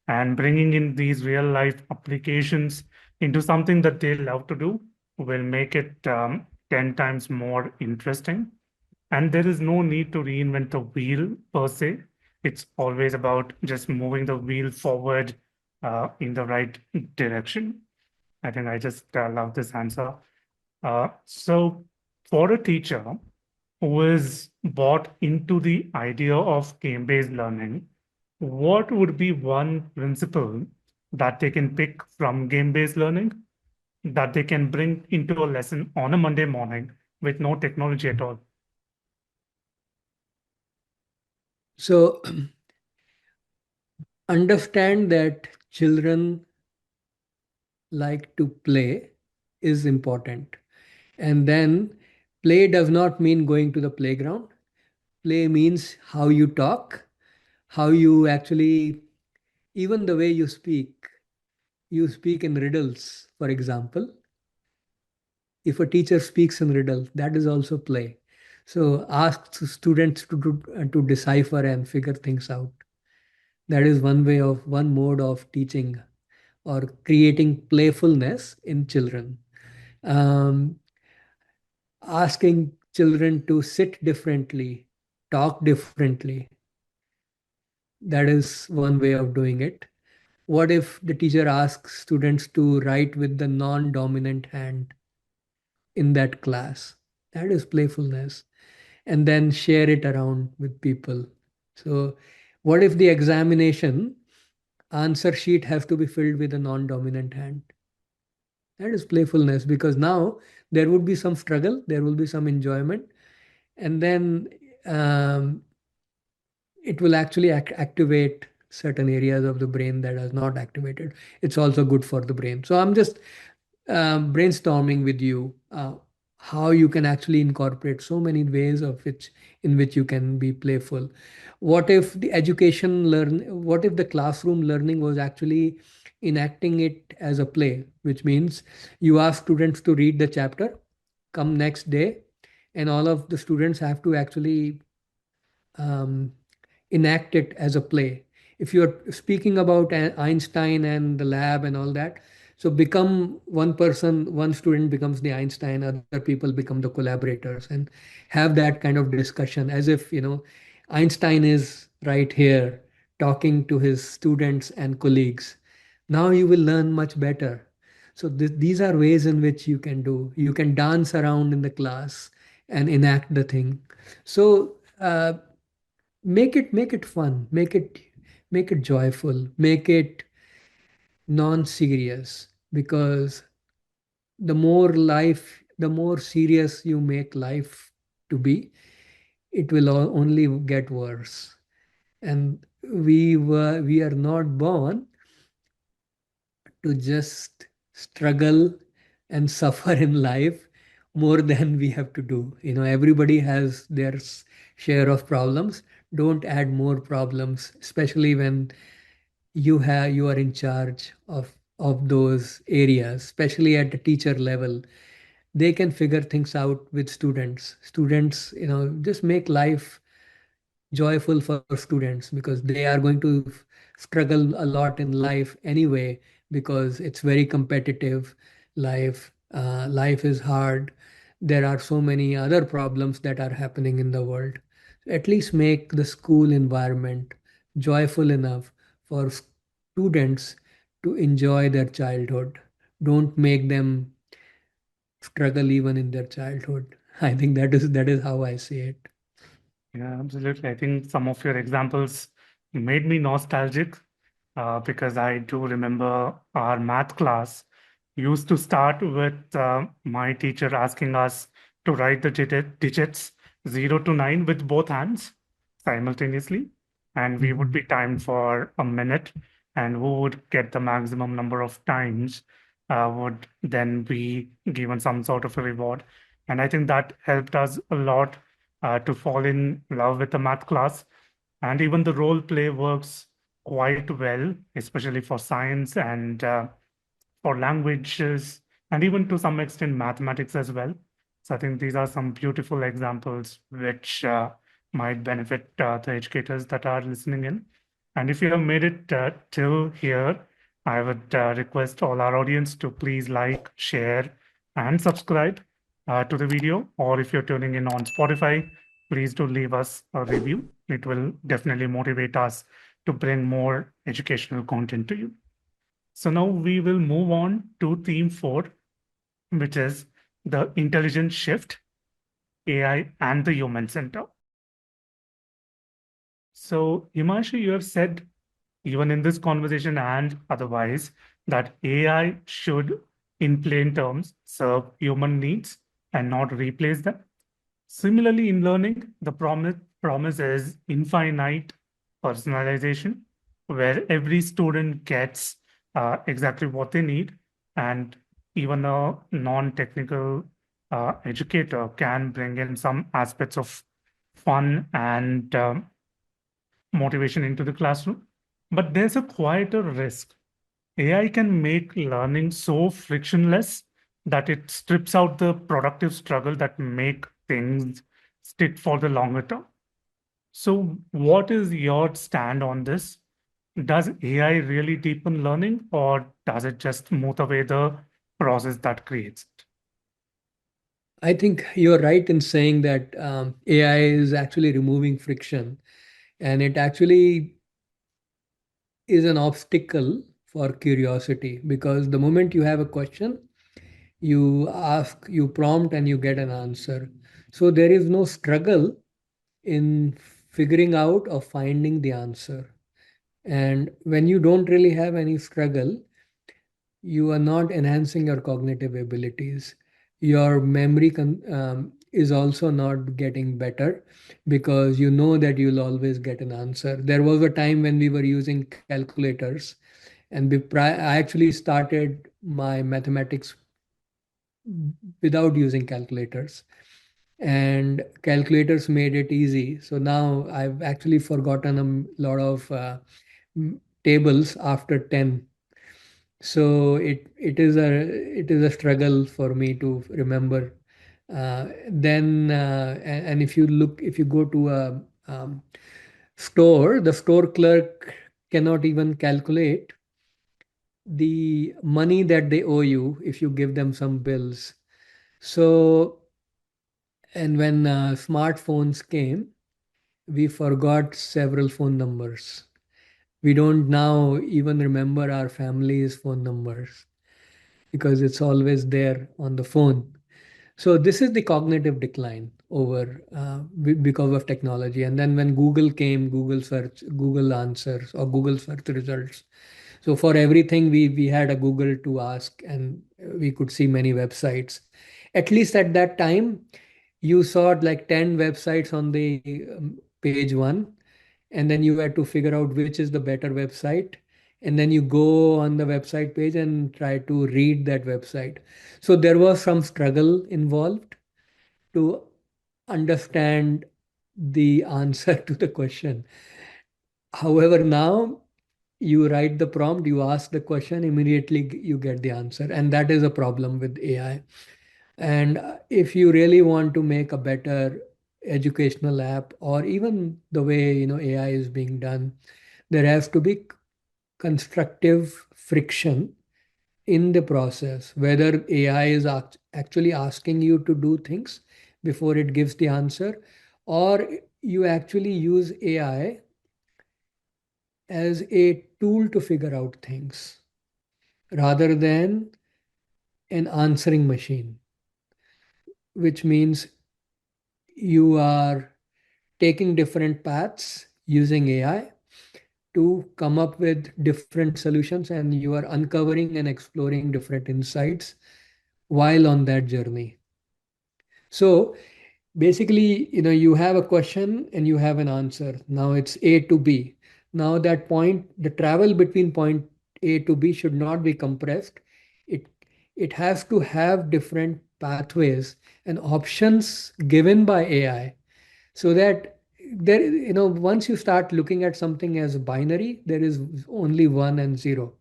and bringing in these real life applications into something that they love to do will make it 10 times more interesting. And there is no need to reinvent the wheel per se. It's always about just moving the wheel forward in the right direction. I think I just love this answer. So, for a teacher who is bought into the idea of game based learning, what would be one principle that they can pick from game based learning that they can bring into a lesson on a Monday morning with no technology at all? So understand that children like to play is important. And then play does not mean going to the playground. Play means how you talk, how you actually, even the way you speak. You speak in riddles, for example. If a teacher speaks in riddles, that is also play. So ask students to decipher and figure things out. That is one mode of teaching or creating playfulness in children. Um, Asking children to sit differently, talk differently. That is one way of doing it. What if the teacher asks students to write with the non-dominant hand in that class? That is playfulness. And then share it around with people. So, what if the examination answer sheet has to be filled with a non-dominant hand? That is playfulness, because now there would be some struggle, there will be some enjoyment, and then um, it will actually activate certain areas of the brain that are not activated. It's also good for the brain. So I'm just brainstorming with you how you can actually incorporate so many ways of which in which you can be playful. What if the classroom learning was actually enacting it as a play, which means you ask students to read the chapter, come next day, and all of the students have to actually um, enact it as a play. If you're speaking about Einstein and the lab and all that, so become one person, one student becomes the Einstein, other people become the collaborators, and have that kind of discussion as if, Einstein is right here talking to his students and colleagues. Now you will learn much better. So these are ways in which you can do. You can dance around in the class and enact the thing. So make it fun, make it joyful, make it non-serious, because the more serious you make life to be, it will only get worse. And we are not born to just struggle and suffer in life more than we have to do. Everybody has their share of problems. Don't add more problems, especially when you are in charge of those areas, especially at the teacher level. They can figure things out with students, just make life joyful for students, because they are going to struggle a lot in life anyway, because it's very competitive life. Life is hard. There are so many other problems that are happening in the world. At least make the school environment joyful enough for students to enjoy their childhood. Don't make them struggle even in their childhood. I think that is how I see it. Yeah, absolutely. I think some of your examples made me nostalgic because I do remember our math class used to start with my teacher asking us to write the digits 0 to 9 with both hands simultaneously. And we would be Mhm. timed for a minute, and who would get the maximum number of times would then be given some sort of a reward. And I think that helped us a lot to fall in love with the math class. And even the role play works quite well, especially for science and for languages, and even to some extent mathematics as well. So I think these are some beautiful examples which might benefit the educators that are listening in. And if you have made it till here, I would request all our audience to please like, share, and subscribe to the video. Or if you're tuning in on Spotify, please do leave us a review. It will definitely motivate us to bring more educational content to you. So now we will move on to theme four, which is the intelligent shift, AI, and the human center. So, Himanshu, you have said, even in this conversation and otherwise, that AI should, in plain terms, serve human needs and not replace them. Similarly, in learning, the promise is infinite personalization, where every student gets exactly what they need, and even a non-technical educator can bring in some aspects of fun and motivation into the classroom. But there's a quieter risk. AI can make learning so frictionless that it strips out the productive struggle that make things stick for the longer term. So, what is your stand on this? Does AI really deepen learning, or does it just smooth away the process that creates it? I think you're right in saying that AI is actually removing friction, and it actually is an obstacle for curiosity, because the moment you have a question, you ask, you prompt, and you get an answer. So there is no struggle in figuring out or finding the answer. And when you don't really have any struggle, you are not enhancing your cognitive abilities. Your memory is also not getting better, because you know that you'll always get an answer. There was a time when we were using calculators, and I actually started my mathematics without using calculators, and calculators made it easy. So now I've actually forgotten a lot of tables after 10. So it is a struggle for me to remember. Then and if you go to a store, the store clerk cannot even calculate the money that they owe you if you give them some bills. So, and when smartphones came, we forgot several phone numbers. We don't now even remember our family's phone numbers, because it's always there on the phone. So this is the cognitive decline over because of technology. And then when Google came, Google search, Google answers, or Google search results. So for everything, we had a Google to ask, and we could see many websites. At least at that time, you saw like 10 websites on the page one, and then you had to figure out which is the better website, and then you go on the website page and try to read that website. So there was some struggle involved to understand the answer to the question. However, now you write the prompt, you ask the question, immediately you get the answer, and that is a problem with AI. And if you really want to make a better educational app, or even the way AI is being done, there has to be constructive friction in the process, whether AI is actually asking you to do things before it gives the answer, or you actually use AI as a tool to figure out things rather than an answering machine, which means you are taking different paths using AI to come up with different solutions, and you are uncovering and exploring different insights while on that journey. So basically, you have a question and you have an answer. Now it's A to B. Now that point, the travel between point A to B should not be compressed. It it has to have different pathways and options given by AI, so that once you start looking at something as binary, there is only one and zero.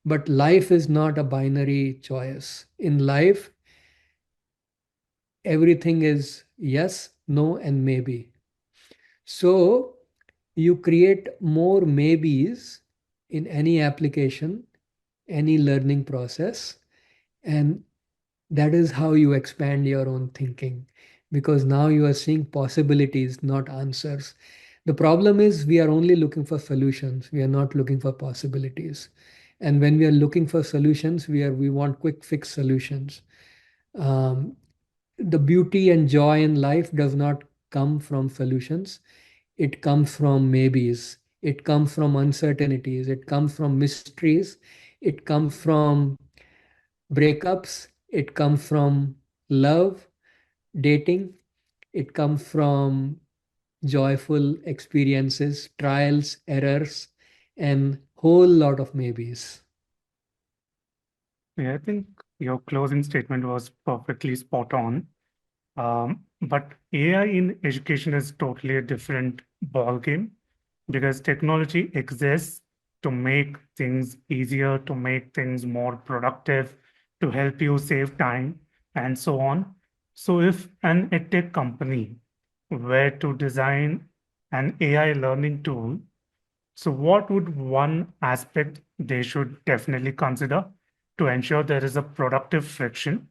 But life is not a binary choice. In life, everything is yes, no, and maybe. So you create more maybes in any application, any learning process, and that is how you expand your own thinking, because now you are seeing possibilities, not answers. The problem is we are only looking for solutions. We are not looking for possibilities. And when we are looking for solutions, we want quick fix solutions. Um, the beauty and joy in life does not come from solutions. It comes from maybes. It comes from uncertainties. It comes from mysteries. It comes from breakups. It comes from love, dating. It comes from joyful experiences, trials, errors, and whole lot of maybes. Yeah, I think your closing statement was perfectly spot on. But AI in education is totally a different ballgame because technology exists to make things easier, to make things more productive, to help you save time, and so on. So, if an edtech company were to design an AI learning tool, so what would one aspect they should definitely consider to ensure there is a productive friction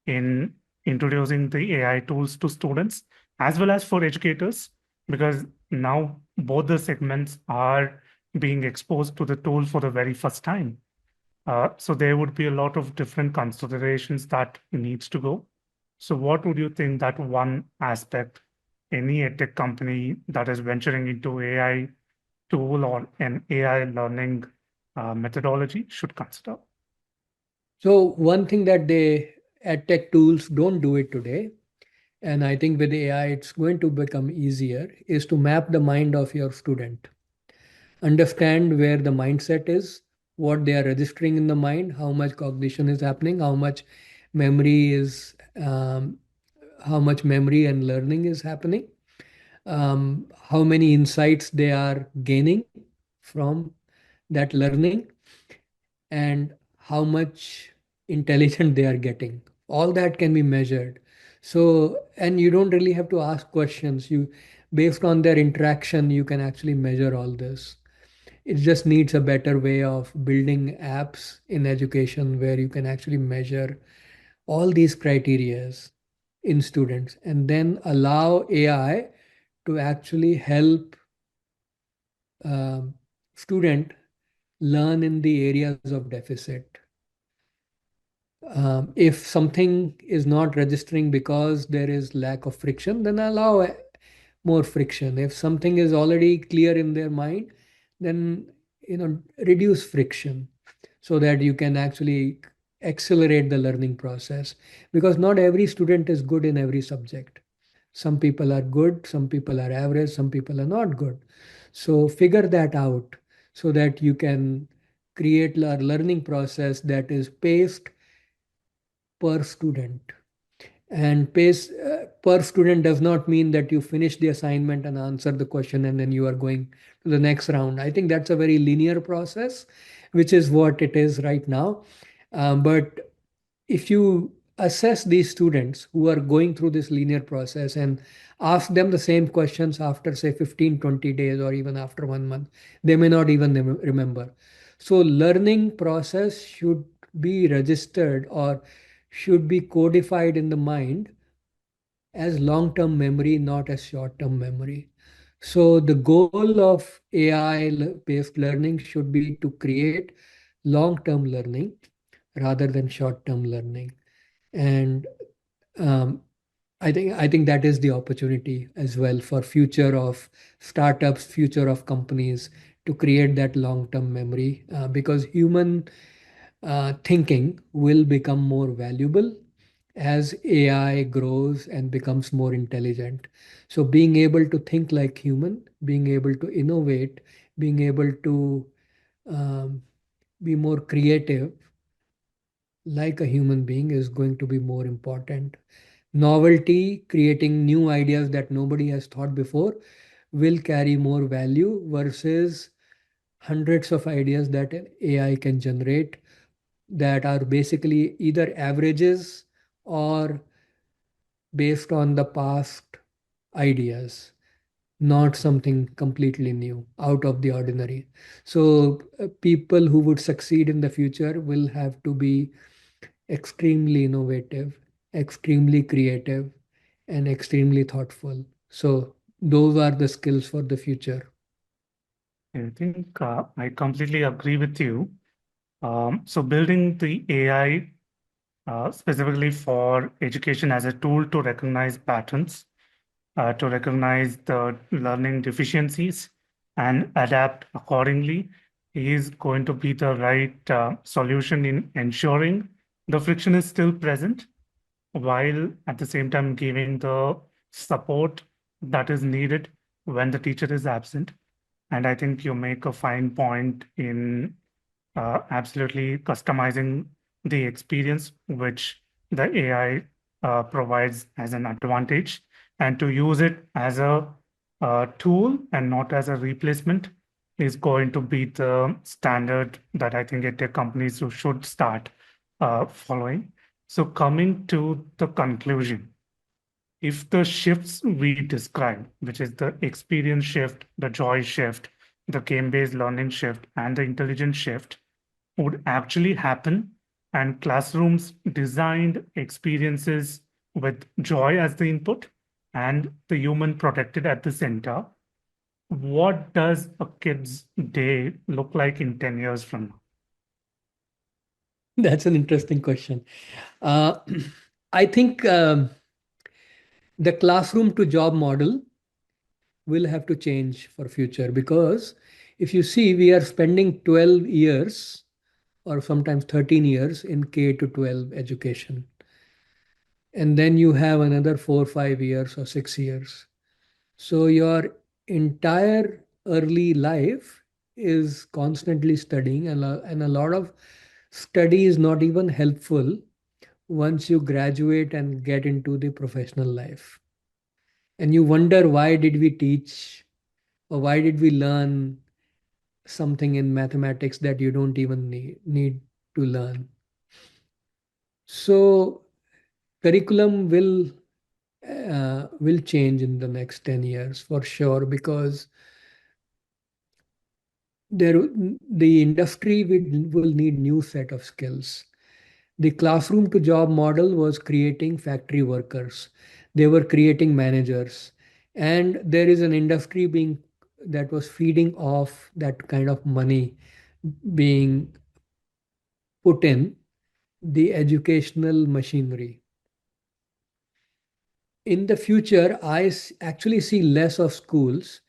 in introducing the AI tools to students as well as for educators? Because now both the segments are being exposed to the tool for the very first time. So there would be a lot of different considerations that needs to go. So what would you think that one aspect any edtech company that is venturing into AI tool or an AI learning methodology should consider? So one thing that they tech tools don't do it today, and I think with AI it's going to become easier, is to map the mind of your student. Understand where the mindset is, what they are registering in the mind, how much cognition is happening, memory is, how much memory and learning is happening, how many insights they are gaining from that learning, and how much intelligent they are getting. All that can be measured. So, and you don't really have to ask questions. Based on their interaction, you can actually measure all this. It just needs a better way of building apps in education where you can actually measure all these criterias in students and then allow AI to actually help um, student learn in the areas of deficit. If something is not registering because there is lack of friction, then allow more friction. If something is already clear in their mind, then reduce friction so that you can actually accelerate the learning process. Because not every student is good in every subject. Some people are good, some people are average, some people are not good. So figure that out so that you can create a learning process that is paced per student. And pace per student does not mean that you finish the assignment and answer the question and then you are going to the next round. I think that's a very linear process, which is what it is right now. But if you assess these students who are going through this linear process and ask them the same questions after, say, 15, 20 days, or even after 1 month, they may not even remember. So, learning process should be registered or should be codified in the mind as long-term memory, not as short-term memory. So the goal of AI-based learning should be to create long-term learning rather than short-term learning. And um, I think that is the opportunity as well for future of startups, future of companies to create that long-term memory because human thinking will become more valuable as AI grows and becomes more intelligent. So being able to think like human, being able to innovate, being able to um, be more creative like a human being is going to be more important. Novelty, creating new ideas that nobody has thought before, will carry more value versus hundreds of ideas that an AI can generate that are basically either averages or based on the past ideas, not something completely new, out of the ordinary. So, people who would succeed in the future will have to be extremely innovative, extremely creative, and extremely thoughtful. So, those are the skills for the future. I think I completely agree with you. So building the AI specifically for education as a tool to recognize patterns, to recognize the learning deficiencies and adapt accordingly is going to be the right solution in ensuring the friction is still present while at the same time giving the support that is needed when the teacher is absent. And I think you make a fine point in absolutely customizing the experience which the AI provides as an advantage, and to use it as a tool and not as a replacement is going to be the standard that I think tech companies should start following. So coming to the conclusion, if the shifts we describe, which is the experience shift, the joy shift, the game-based learning shift, and the intelligence shift, would actually happen, and classrooms designed experiences with joy as the input and the human protected at the center, what does a kid's day look like in 10 years from now? That's an interesting question. Uh, I think the classroom to job model will have to change for future because if you see, we are spending 12 years or sometimes 13 years in K to 12 education. And then you have another 4, 5 years or 6 years. So your entire early life is constantly studying, and a lot of study is not even helpful once you graduate and get into the professional life. And you wonder why did we teach or why did we learn something in mathematics that you don't even need to learn. So curriculum will change in the next 10 years for sure because there the industry will need new set of skills. The classroom to job model was creating factory workers. They were creating managers. And there is an industry being that was feeding off that kind of money being put in the educational machinery. In the future, actually see less of schools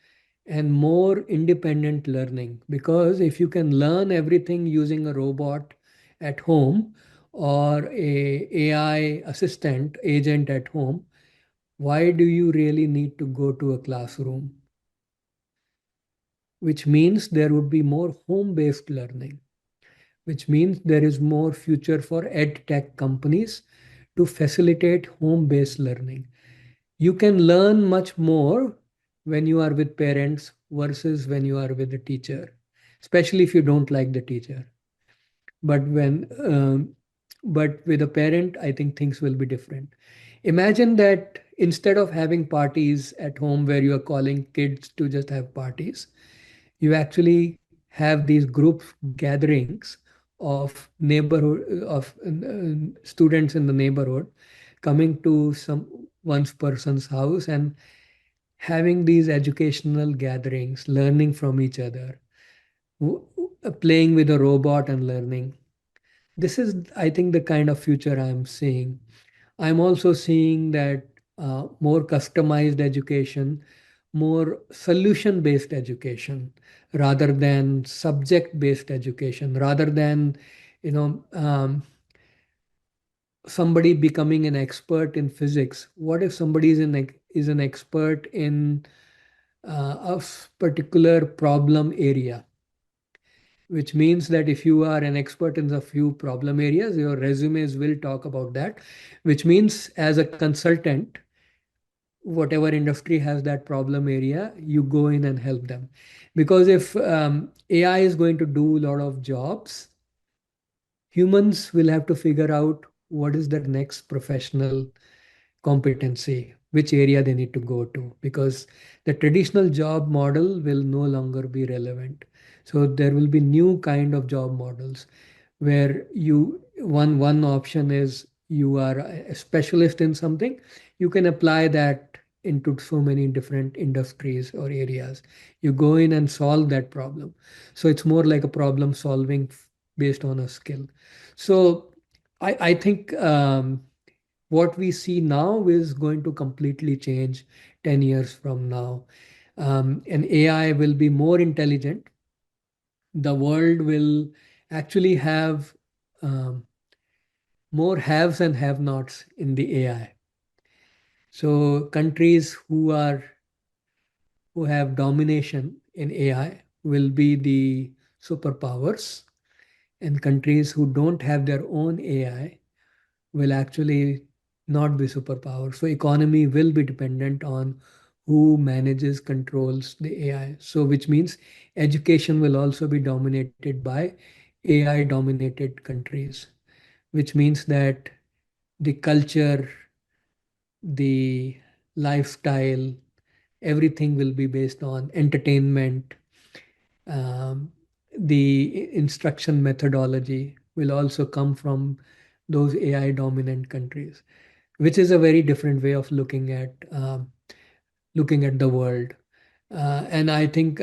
and more independent learning because if you can learn everything using a robot at home or a AI assistant agent at home, why do you really need to go to a classroom? Which means there would be more home-based learning, which means there is more future for ed tech companies to facilitate home-based learning. You can learn much more when you are with parents versus when you are with a teacher, especially if you don't like the teacher. But but with a parent, I think things will be different. Imagine that instead of having parties at home where you are calling kids to just have parties, you actually have these group gatherings of neighborhood of students in the neighborhood coming to some one's person's house and having these educational gatherings, learning from each other, playing with a robot and learning. This is, I think, the kind of future I'm seeing. I'm also seeing that more customized education, more solution-based education, rather than subject-based education, rather than, you know, somebody becoming an expert in physics. What if somebody is an expert in particular problem area? Which means that if you are an expert in a few problem areas, your resumes will talk about that, which means as a consultant, whatever industry has that problem area, you go in and help them. Because if AI is going to do a lot of jobs, humans will have to figure out what is their next professional competency, which area they need to go to, because the traditional job model will no longer be relevant. So there will be new kind of job models where one option is you are a specialist in something, you can apply that into so many different industries or areas. You go in and solve that problem. So it's more like a problem solving based on a skill. So I think what we see now is going to completely change 10 years from now. And AI will be more intelligent. The world will actually have um, more haves and have nots in the AI. So countries who have domination in AI will be the superpowers, and countries who don't have their own AI will actually not be superpower. So economy will be dependent on who manages, controls the AI. So which means education will also be dominated by AI dominated countries, which means that the culture, the lifestyle, everything will be based on entertainment. Um, the instruction methodology will also come from those AI dominant countries, which is a very different way of looking at the world. And I think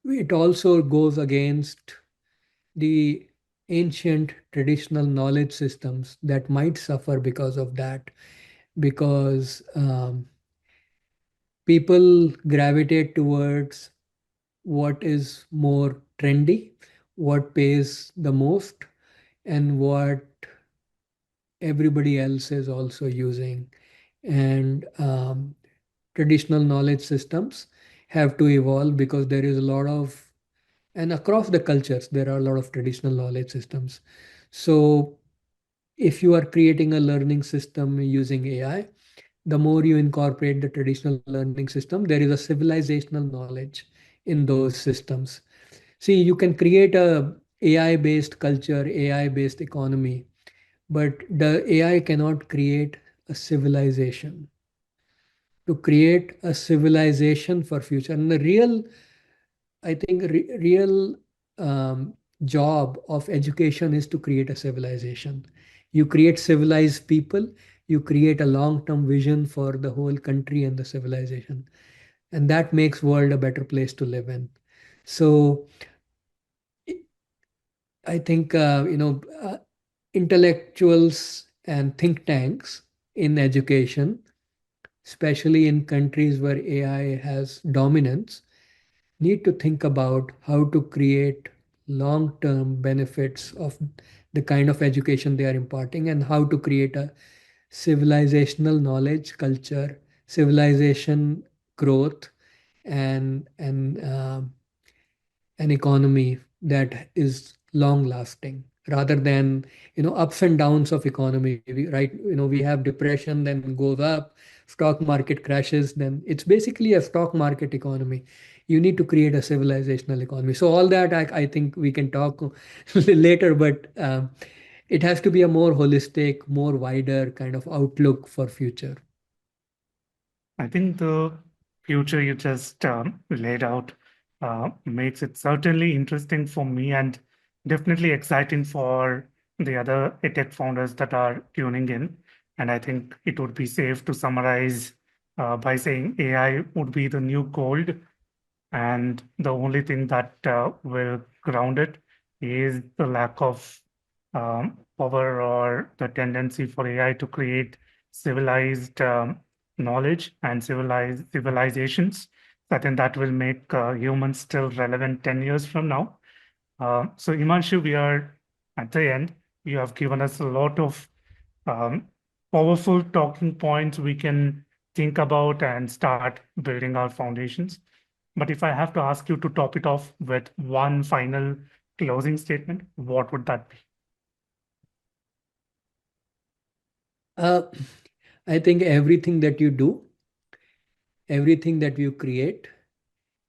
it also goes against the ancient traditional knowledge systems that might suffer because of that, because people gravitate towards what is more trendy, what pays the most, and what everybody else is also using. And traditional knowledge systems have to evolve because there is a lot of, and across the cultures, there are a lot of traditional knowledge systems. So if you are creating a learning system using AI, the more you incorporate the traditional learning system, there is a civilizational knowledge in those systems. See, you can create a AI based culture, AI based economy, but the AI cannot create a civilization. To create a civilization for future, and the real, I think, real job of education is to create a civilization. You create civilized people, you create a long-term vision for the whole country and the civilization, and that makes world a better place to live in. So I think intellectuals and think tanks in education, especially in countries where AI has dominance, need to think about how to create long-term benefits of the kind of education they are imparting, and how to create a civilizational knowledge culture, civilization growth, and an economy that is long lasting, rather than ups and downs of economy. Right, we have depression, then goes up, stock market crashes, then it's basically a stock market economy. You need to create a civilizational economy. So all that I think we can talk later, but it has to be a more holistic, more wider kind of outlook for future. I think the future you just laid out makes it certainly interesting for me and definitely exciting for the other tech founders that are tuning in. And I think it would be safe to summarize by saying AI would be the new gold, and the only thing that will ground it is the lack of power or the tendency for AI to create civilized knowledge and civilized civilizations. So I think that will make humans still relevant 10 years from now. So Himanshu, we are at the end. You have given us a lot of um, powerful talking points we can think about and start building our foundations. But if I have to ask you to top it off with one final closing statement, what would that be? Uh, I think everything that you do, everything that you create,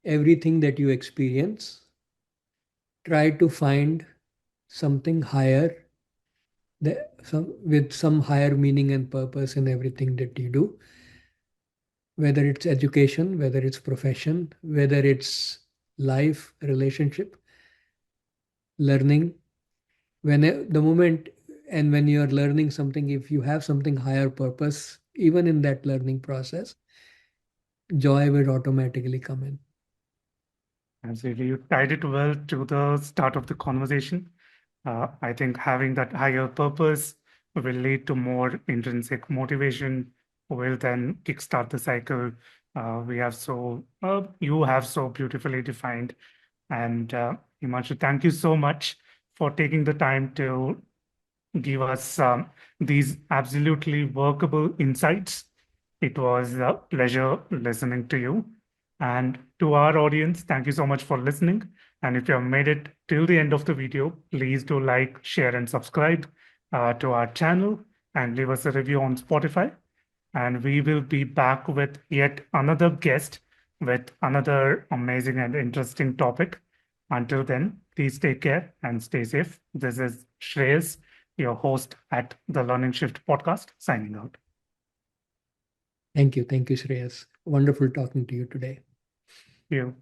everything that you experience, try to find something higher, with some higher meaning and purpose in everything that you do, whether it's education, whether it's profession, whether it's life, relationship, learning. The moment and when you are learning something, if you have something higher purpose, even in that learning process, joy will automatically come in. Absolutely. You tied it well to the start of the conversation. I think having that higher purpose will lead to more intrinsic motivation, will then kickstart the cycle you have so beautifully defined. And Himanshu, thank you so much for taking the time to give us these absolutely workable insights. It was a pleasure listening to you. And to our audience, thank you so much for listening. And if you have made it till the end of the video, please do like, share, and subscribe to our channel and leave us a review on Spotify. And we will be back with yet another guest with another amazing and interesting topic. Until then, please take care and stay safe. This is Shreyas, your host at the Learning Shift podcast, signing out. Thank you. Thank you, Shreyas. Wonderful talking to you today. You.